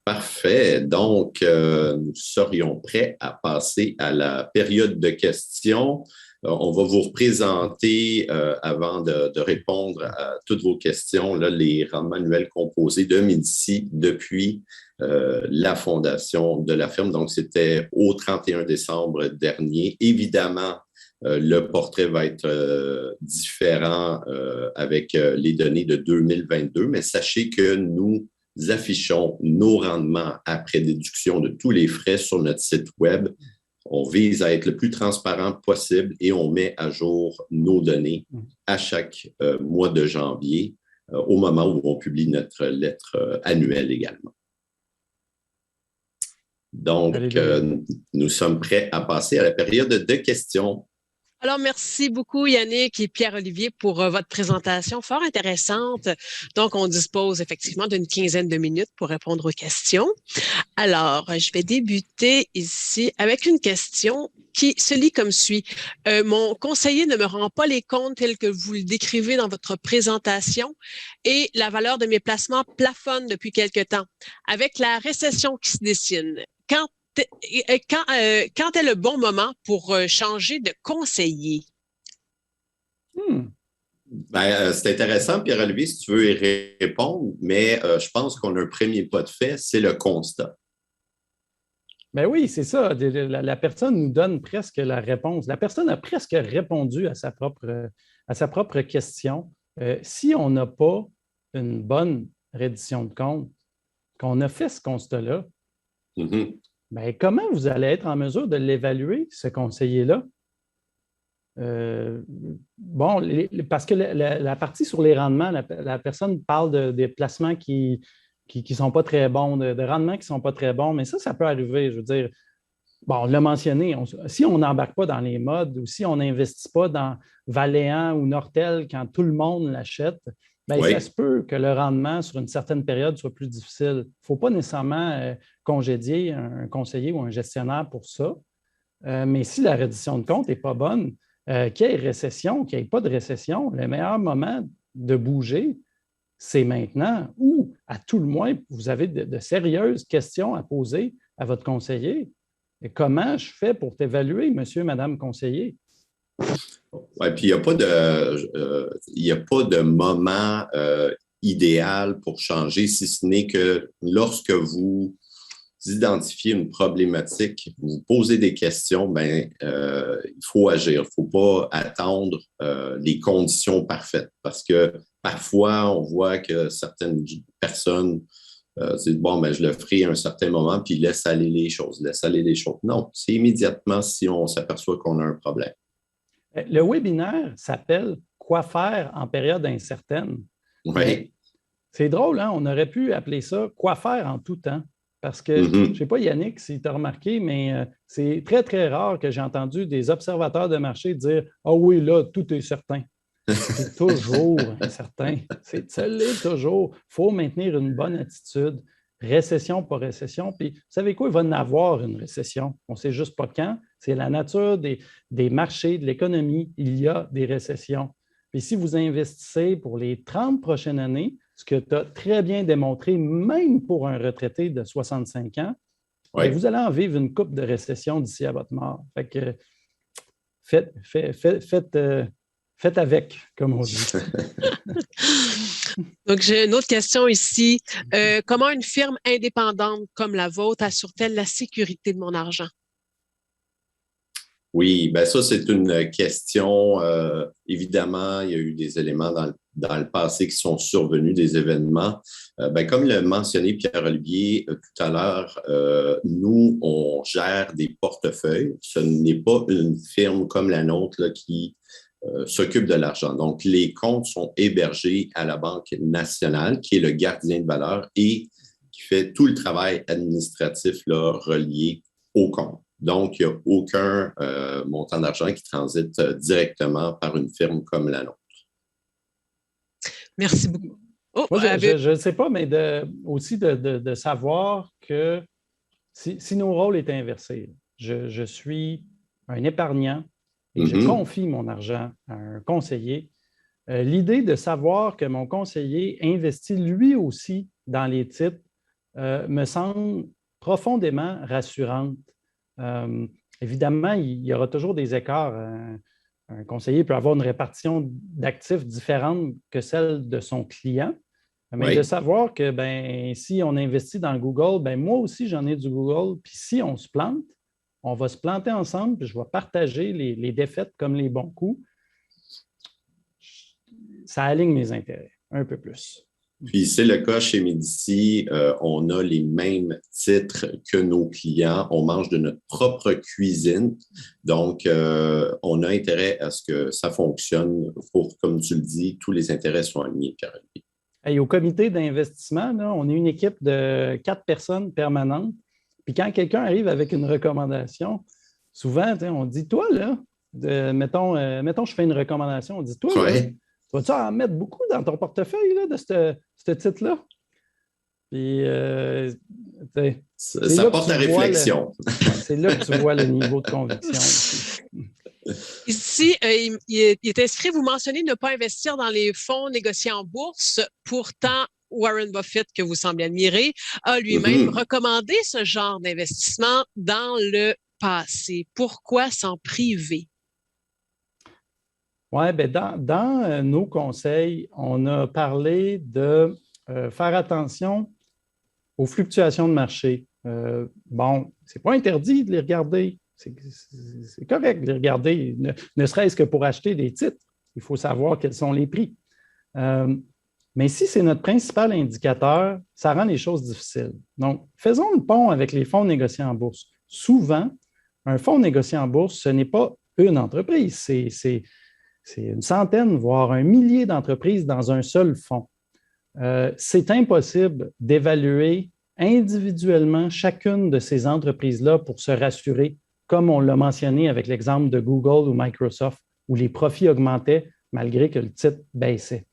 Parfait. Donc, nous serions prêts à passer à la période de questions. On va vous représenter, avant de répondre à toutes vos questions, là, les rendements annuels composés de Médici depuis la fondation de la firme. Donc, c'était au 31 décembre dernier. Évidemment, le portrait va être différent avec les données de 2022, mais sachez que nous affichons nos rendements après déduction de tous les frais sur notre site Web. On vise à être le plus transparent possible et on met à jour nos données à chaque mois de janvier, au moment où on publie notre lettre annuelle également. Donc, nous sommes prêts à passer à la période de questions. Alors, merci beaucoup, Yannick et Pierre-Olivier, pour votre présentation fort intéressante. Donc, on dispose effectivement d'une quinzaine de minutes pour répondre aux questions. Alors, je vais débuter ici avec une question qui se lit comme suit. Mon conseiller ne me rend pas les comptes tels que vous le décrivez dans votre présentation et la valeur de mes placements plafonne depuis quelque temps. Avec la récession qui se dessine, quand est le bon moment pour changer de conseiller? C'est intéressant, Pierre-Olivier, si tu veux y répondre, mais je pense qu'on a un premier pas de fait, c'est le constat. Ben oui, c'est ça. La personne nous donne presque la réponse. La personne a presque répondu à sa propre question. Si on n'a pas une bonne reddition de compte, qu'on a fait ce constat-là, ben, comment vous allez être en mesure de l'évaluer, ce conseiller-là? Parce que la partie sur les rendements, la personne parle des placements qui ne sont pas très bons, de rendements qui ne sont pas très bons, mais ça peut arriver. Je veux dire, on l'a mentionné, si on n'embarque pas dans les modes ou si on n'investit pas dans Valéant ou Nortel quand tout le monde l'achète, ça se peut que le rendement sur une certaine période soit plus difficile. Il ne faut pas nécessairement congédier un conseiller ou un gestionnaire pour ça. Mais si la reddition de compte n'est pas bonne, qu'il y ait récession, qu'il n'y ait pas de récession, le meilleur moment de bouger, c'est maintenant ou, à tout le moins, vous avez de sérieuses questions à poser à votre conseiller. Et comment je fais pour t'évaluer, monsieur, madame conseiller? Oui, puis il n'y a pas de moment idéal pour changer, si ce n'est que lorsque vous identifiez une problématique, vous posez des questions, il faut agir. Il ne faut pas attendre les conditions parfaites parce que parfois, on voit que certaines personnes disent, je le ferai à un certain moment, puis laisse aller les choses. Non, c'est immédiatement si on s'aperçoit qu'on a un problème. Le webinaire s'appelle « Quoi faire en période incertaine ». Oui. C'est drôle, hein? On aurait pu appeler ça « Quoi faire en tout temps ». Parce que, je ne sais pas, Yannick, si tu as remarqué, mais c'est très, très rare que j'ai entendu des observateurs de marché dire « Ah oui, là, tout est certain ». C'est toujours incertain. Ça l'est toujours. Il faut maintenir une bonne attitude. Récession, pas récession. Puis, vous savez quoi? Il va y en avoir une récession. On ne sait juste pas quand. C'est la nature des marchés, de l'économie. Il y a des récessions. Puis, si vous investissez pour les 30 prochaines années, ce que tu as très bien démontré, même pour un retraité de 65 ans, Oui. vous allez en vivre une coupe de récession d'ici à votre mort. Fait que faites avec, comme on dit. Donc, j'ai une autre question ici. Comment une firme indépendante comme la vôtre assure-t-elle la sécurité de mon argent? Oui, ben ça, c'est une question. Évidemment, il y a eu des éléments dans le passé qui sont survenus, des événements. Comme l'a mentionné Pierre-Olivier tout à l'heure, nous, on gère des portefeuilles. Ce n'est pas une firme comme la nôtre là, qui s'occupe de l'argent. Donc, les comptes sont hébergés à la Banque nationale, qui est le gardien de valeur et qui fait tout le travail administratif là, relié au compte. Donc, il n'y a aucun montant d'argent qui transite directement par une firme comme la nôtre. Merci beaucoup. Oh, moi, je ne sais pas, mais aussi de savoir que si nos rôles étaient inversés, je suis un épargnant et je confie mon argent à un conseiller, l'idée de savoir que mon conseiller investit lui aussi dans les titres me semble profondément rassurante. Évidemment, il y aura toujours des écarts. Un conseiller peut avoir une répartition d'actifs différente que celle de son client. Mais de savoir que si on investit dans Google, moi aussi, j'en ai du Google. Puis si on se plante, on va se planter ensemble, puis je vais partager les défaites comme les bons coups. Ça aligne mes intérêts un peu plus. Puis c'est le cas chez Médici. On a les mêmes titres que nos clients. On mange de notre propre cuisine. Donc, on a intérêt à ce que ça fonctionne pour, comme tu le dis, tous les intérêts soient alignés, Pierre-Olivier. Hey, au comité d'investissement, là, on est une équipe de 4 personnes permanentes. Puis quand quelqu'un arrive avec une recommandation, souvent, on dit, toi, là, mettons, je fais une recommandation, on dit, toi, là, vas-tu en mettre beaucoup dans ton portefeuille là, de ce titre-là? Puis, ça porte à réflexion. C'est là que tu vois le niveau de conviction aussi. Ici, il est inscrit, vous mentionnez ne pas investir dans les fonds négociés en bourse. Pourtant, Warren Buffett, que vous semblez admirer, a lui-même recommandé ce genre d'investissement dans le passé. Pourquoi s'en priver? Oui, dans nos conseils, on a parlé de faire attention aux fluctuations de marché. Ce n'est pas interdit de les regarder. C'est correct de les regarder, ne serait-ce que pour acheter des titres. Il faut savoir quels sont les prix. Mais si c'est notre principal indicateur, ça rend les choses difficiles. Donc, faisons le pont avec les fonds négociés en bourse. Souvent, un fonds négocié en bourse, ce n'est pas une entreprise, c'est une centaine, voire un millier d'entreprises dans un seul fonds. C'est impossible d'évaluer individuellement chacune de ces entreprises-là pour se rassurer, comme on l'a mentionné avec l'exemple de Google ou Microsoft, où les profits augmentaient malgré que le titre baissait.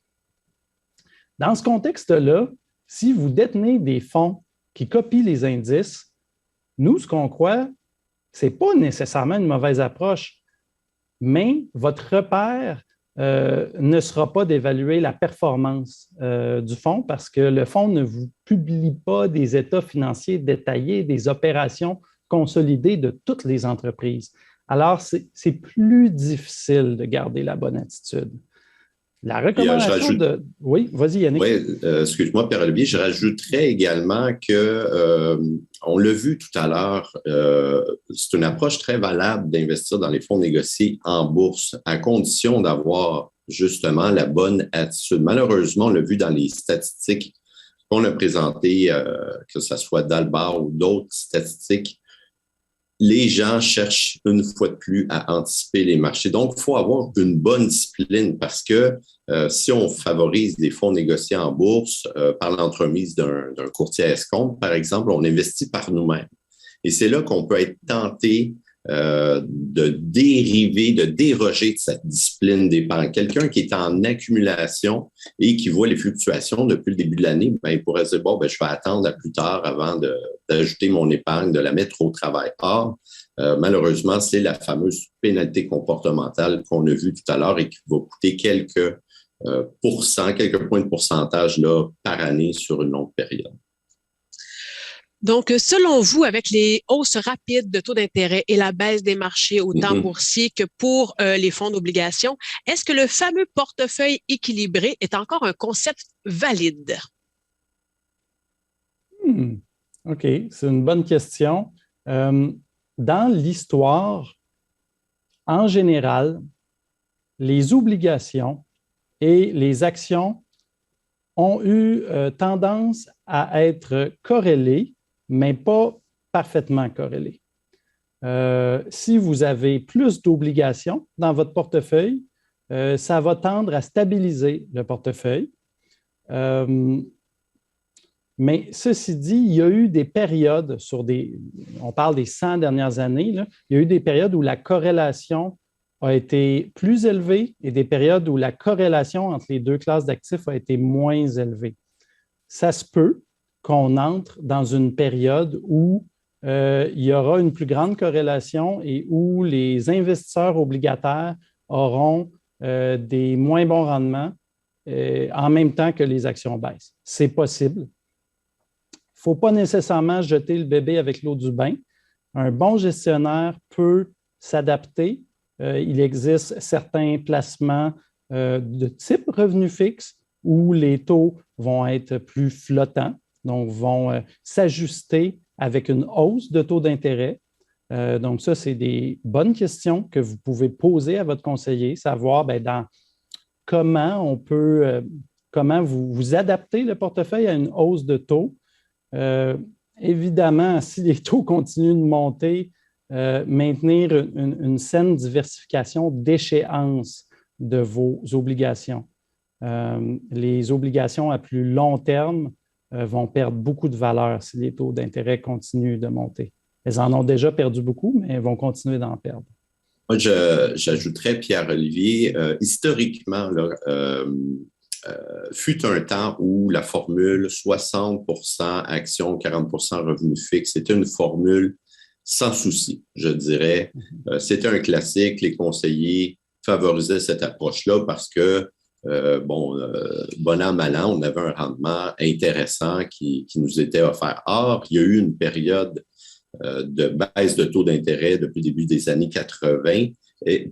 Dans ce contexte-là, si vous détenez des fonds qui copient les indices, nous, ce qu'on croit, ce n'est pas nécessairement une mauvaise approche, mais votre repère ne sera pas d'évaluer la performance du fonds parce que le fonds ne vous publie pas des états financiers détaillés, des opérations consolidées de toutes les entreprises. Alors, c'est plus difficile de garder la bonne attitude. La recommandation de... Oui, vas-y, Yannick. Oui, excuse-moi, Pierre-Olivier, je rajouterais également que, on l'a vu tout à l'heure, c'est une approche très valable d'investir dans les fonds négociés en bourse, à condition d'avoir justement la bonne attitude. Malheureusement, on l'a vu dans les statistiques qu'on a présentées, que ce soit d'Albar ou d'autres statistiques, les gens cherchent une fois de plus à anticiper les marchés. Donc, il faut avoir une bonne discipline parce que si on favorise des fonds négociés en bourse par l'entremise d'un courtier à escompte, par exemple, on investit par nous-mêmes. Et c'est là qu'on peut être tenté de dériver, de déroger de cette discipline d'épargne. Quelqu'un qui est en accumulation et qui voit les fluctuations depuis le début de l'année, ben, il pourrait se dire, bon, ben, je vais attendre à plus tard avant d'ajouter mon épargne, de la mettre au travail. Or, malheureusement, c'est la fameuse pénalité comportementale qu'on a vue tout à l'heure et qui va coûter quelques quelques points de pourcentage là, par année sur une longue période. Donc, selon vous, avec les hausses rapides de taux d'intérêt et la baisse des marchés autant boursiers que pour les fonds d'obligation, est-ce que le fameux portefeuille équilibré est encore un concept valide? OK, c'est une bonne question. Dans l'histoire, en général, les obligations et les actions ont eu tendance à être corrélées, mais pas parfaitement corrélées. Si vous avez plus d'obligations dans votre portefeuille, ça va tendre à stabiliser le portefeuille. Mais ceci dit, il y a eu des périodes on parle des 100 dernières années, là, il y a eu des périodes où la corrélation a été plus élevée et des périodes où la corrélation entre les deux classes d'actifs a été moins élevée. Ça se peut qu'on entre dans une période où il y aura une plus grande corrélation et où les investisseurs obligataires auront des moins bons rendements en même temps que les actions baissent. C'est possible. Il ne faut pas nécessairement jeter le bébé avec l'eau du bain. Un bon gestionnaire peut s'adapter. Il existe certains placements de type revenu fixe où les taux vont être plus flottants, donc vont s'ajuster avec une hausse de taux d'intérêt. Donc ça, c'est des bonnes questions que vous pouvez poser à votre conseiller, savoir comment vous adaptez le portefeuille à une hausse de taux. Évidemment, si les taux continuent de monter, maintenir une saine diversification d'échéance de vos obligations. Les obligations à plus long terme vont perdre beaucoup de valeur si les taux d'intérêt continuent de monter. Elles en ont déjà perdu beaucoup, mais elles vont continuer d'en perdre. Moi, j'ajouterais, Pierre-Olivier, historiquement, là, fut un temps où la formule 60% actions, 40% revenus fixes, c'était une formule sans souci, je dirais. C'était un classique. Les conseillers favorisaient cette approche-là parce que, bon an, mal an, on avait un rendement intéressant qui nous était offert. Or, il y a eu une période de baisse de taux d'intérêt depuis le début des années 80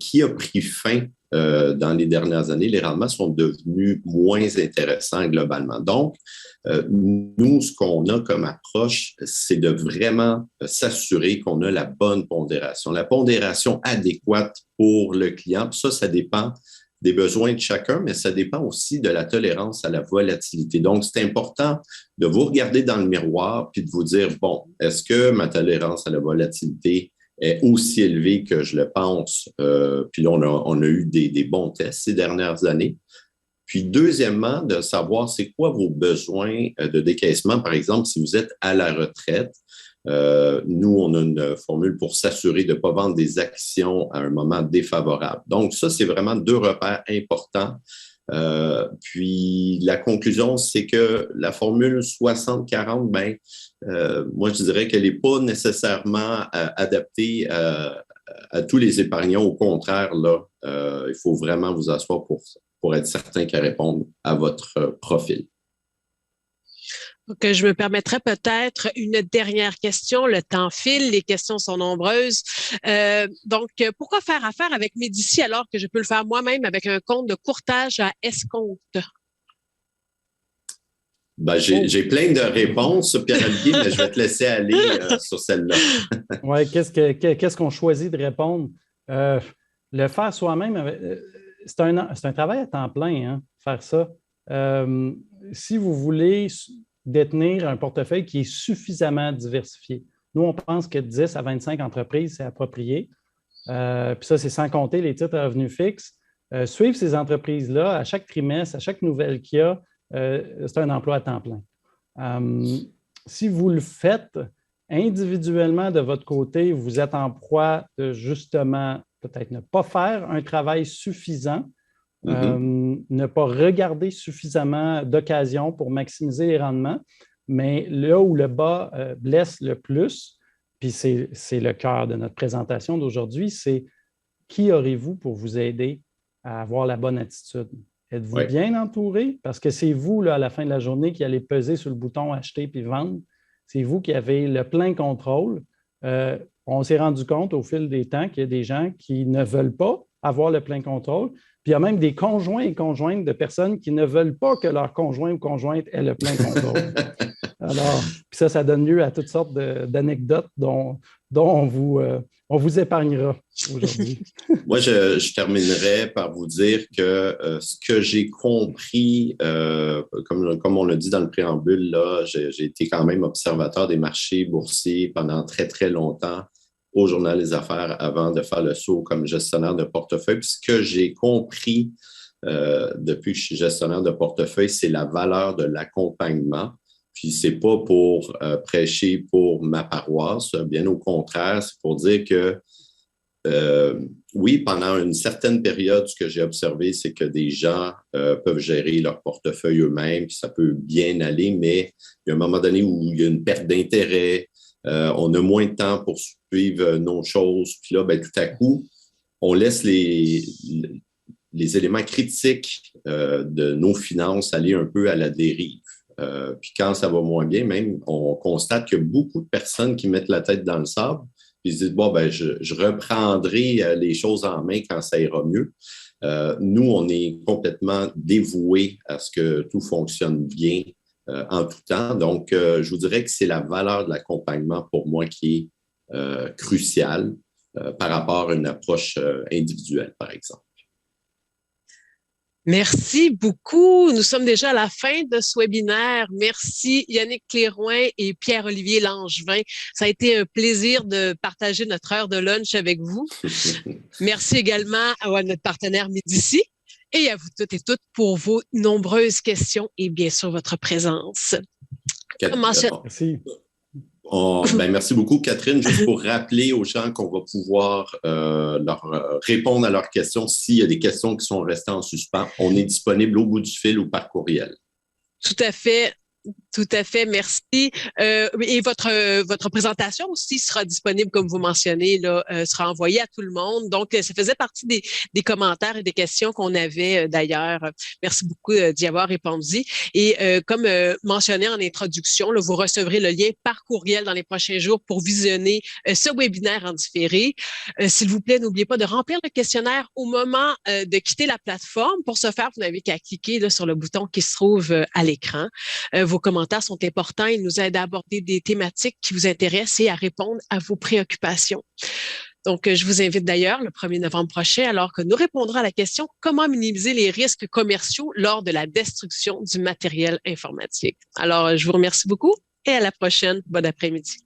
qui a pris fin dans les dernières années. Les rendements sont devenus moins intéressants globalement. Donc, nous, ce qu'on a comme approche, c'est de vraiment s'assurer qu'on a la bonne pondération, la pondération adéquate pour le client. Puis ça dépend des besoins de chacun, mais ça dépend aussi de la tolérance à la volatilité. Donc, c'est important de vous regarder dans le miroir puis de vous dire, bon, est-ce que ma tolérance à la volatilité est aussi élevée que je le pense? Puis là, on a eu des bons tests ces dernières années. Puis, deuxièmement, de savoir c'est quoi vos besoins de décaissement. Par exemple, si vous êtes à la retraite, nous, on a une formule pour s'assurer de ne pas vendre des actions à un moment défavorable. Donc, ça, c'est vraiment deux repères importants. Puis, la conclusion, c'est que la formule 60-40, moi, je dirais qu'elle n'est pas nécessairement adaptée à tous les épargnants. Au contraire, là, il faut vraiment vous asseoir pour être certain qu'elle réponde à votre profil. Donc, je me permettrai peut-être une dernière question. Le temps file, les questions sont nombreuses. Donc, pourquoi faire affaire avec Médicis alors que je peux le faire moi-même avec un compte de courtage à escompte? J'ai plein de réponses, Pierre-Olivier, mais je vais te laisser aller sur celle-là. Oui, qu'est-ce qu'on choisit de répondre? Le faire soi-même, c'est un travail à temps plein, hein, faire ça. Si vous voulez détenir un portefeuille qui est suffisamment diversifié. Nous, on pense que 10 à 25 entreprises, c'est approprié. Puis ça, c'est sans compter les titres à revenus fixes. Suivre ces entreprises-là à chaque trimestre, à chaque nouvelle qu'il y a, c'est un emploi à temps plein. Si vous le faites, individuellement, de votre côté, vous êtes en proie de justement peut-être ne pas faire un travail suffisant, ne pas regarder suffisamment d'occasions pour maximiser les rendements, mais là où le bas blesse le plus, puis c'est le cœur de notre présentation d'aujourd'hui, c'est qui aurez-vous pour vous aider à avoir la bonne attitude? Êtes-vous bien entouré? Parce que c'est vous, là, à la fin de la journée, qui allez peser sur le bouton acheter puis vendre. C'est vous qui avez le plein contrôle. On s'est rendu compte au fil des temps qu'il y a des gens qui ne veulent pas avoir le plein contrôle. Puis il y a même des conjoints et conjointes de personnes qui ne veulent pas que leur conjoint ou conjointe ait le plein contrôle. Alors, puis ça donne lieu à toutes sortes d'anecdotes dont on vous épargnera aujourd'hui. Moi, je terminerai par vous dire que ce que j'ai compris, comme on l'a dit dans le préambule, là, j'ai été quand même observateur des marchés boursiers pendant très, très longtemps au Journal des Affaires avant de faire le saut comme gestionnaire de portefeuille. Puis ce que j'ai compris depuis que je suis gestionnaire de portefeuille, c'est la valeur de l'accompagnement. Puis c'est pas pour prêcher pour ma paroisse, bien au contraire, c'est pour dire que oui, pendant une certaine période, ce que j'ai observé, c'est que des gens peuvent gérer leur portefeuille eux-mêmes, puis ça peut bien aller, mais il y a un moment donné où il y a une perte d'intérêt, on a moins de temps pour suivre nos choses, puis là, tout à coup, on laisse les éléments critiques de nos finances aller un peu à la dérive. Puis quand ça va moins bien, même, on constate qu'il y a beaucoup de personnes qui mettent la tête dans le sable, puis ils se disent, je reprendrai les choses en main quand ça ira mieux. Nous, on est complètement dévoués à ce que tout fonctionne bien en tout temps. Donc, je vous dirais que c'est la valeur de l'accompagnement pour moi qui est cruciale par rapport à une approche individuelle, par exemple. Merci beaucoup. Nous sommes déjà à la fin de ce webinaire. Merci Yannick Clérouin et Pierre-Olivier Langevin. Ça a été un plaisir de partager notre heure de lunch avec vous. Merci également à notre partenaire Médici et à vous toutes et toutes pour vos nombreuses questions et bien sûr votre présence. Merci. Merci beaucoup, Catherine. Juste pour rappeler aux gens qu'on va pouvoir leur répondre à leurs questions s'il y a des questions qui sont restées en suspens. On est disponible au bout du fil ou par courriel. Tout à fait. Tout à fait, merci. Et votre présentation aussi sera disponible, comme vous mentionnez, là, sera envoyée à tout le monde. Donc, ça faisait partie des commentaires et des questions qu'on avait d'ailleurs. Merci beaucoup d'y avoir répondu. Et comme mentionné en introduction, là, vous recevrez le lien par courriel dans les prochains jours pour visionner ce webinaire en différé. S'il vous plaît, n'oubliez pas de remplir le questionnaire au moment de quitter la plateforme. Pour ce faire, vous n'avez qu'à cliquer là, sur le bouton qui se trouve à l'écran. Vos commentaires sont importants. Ils nous aident à aborder des thématiques qui vous intéressent et à répondre à vos préoccupations. Donc, je vous invite d'ailleurs le 1er novembre prochain, alors que nous répondrons à la question « Comment minimiser les risques commerciaux lors de la destruction du matériel informatique ?» Alors, je vous remercie beaucoup et à la prochaine. Bon après-midi.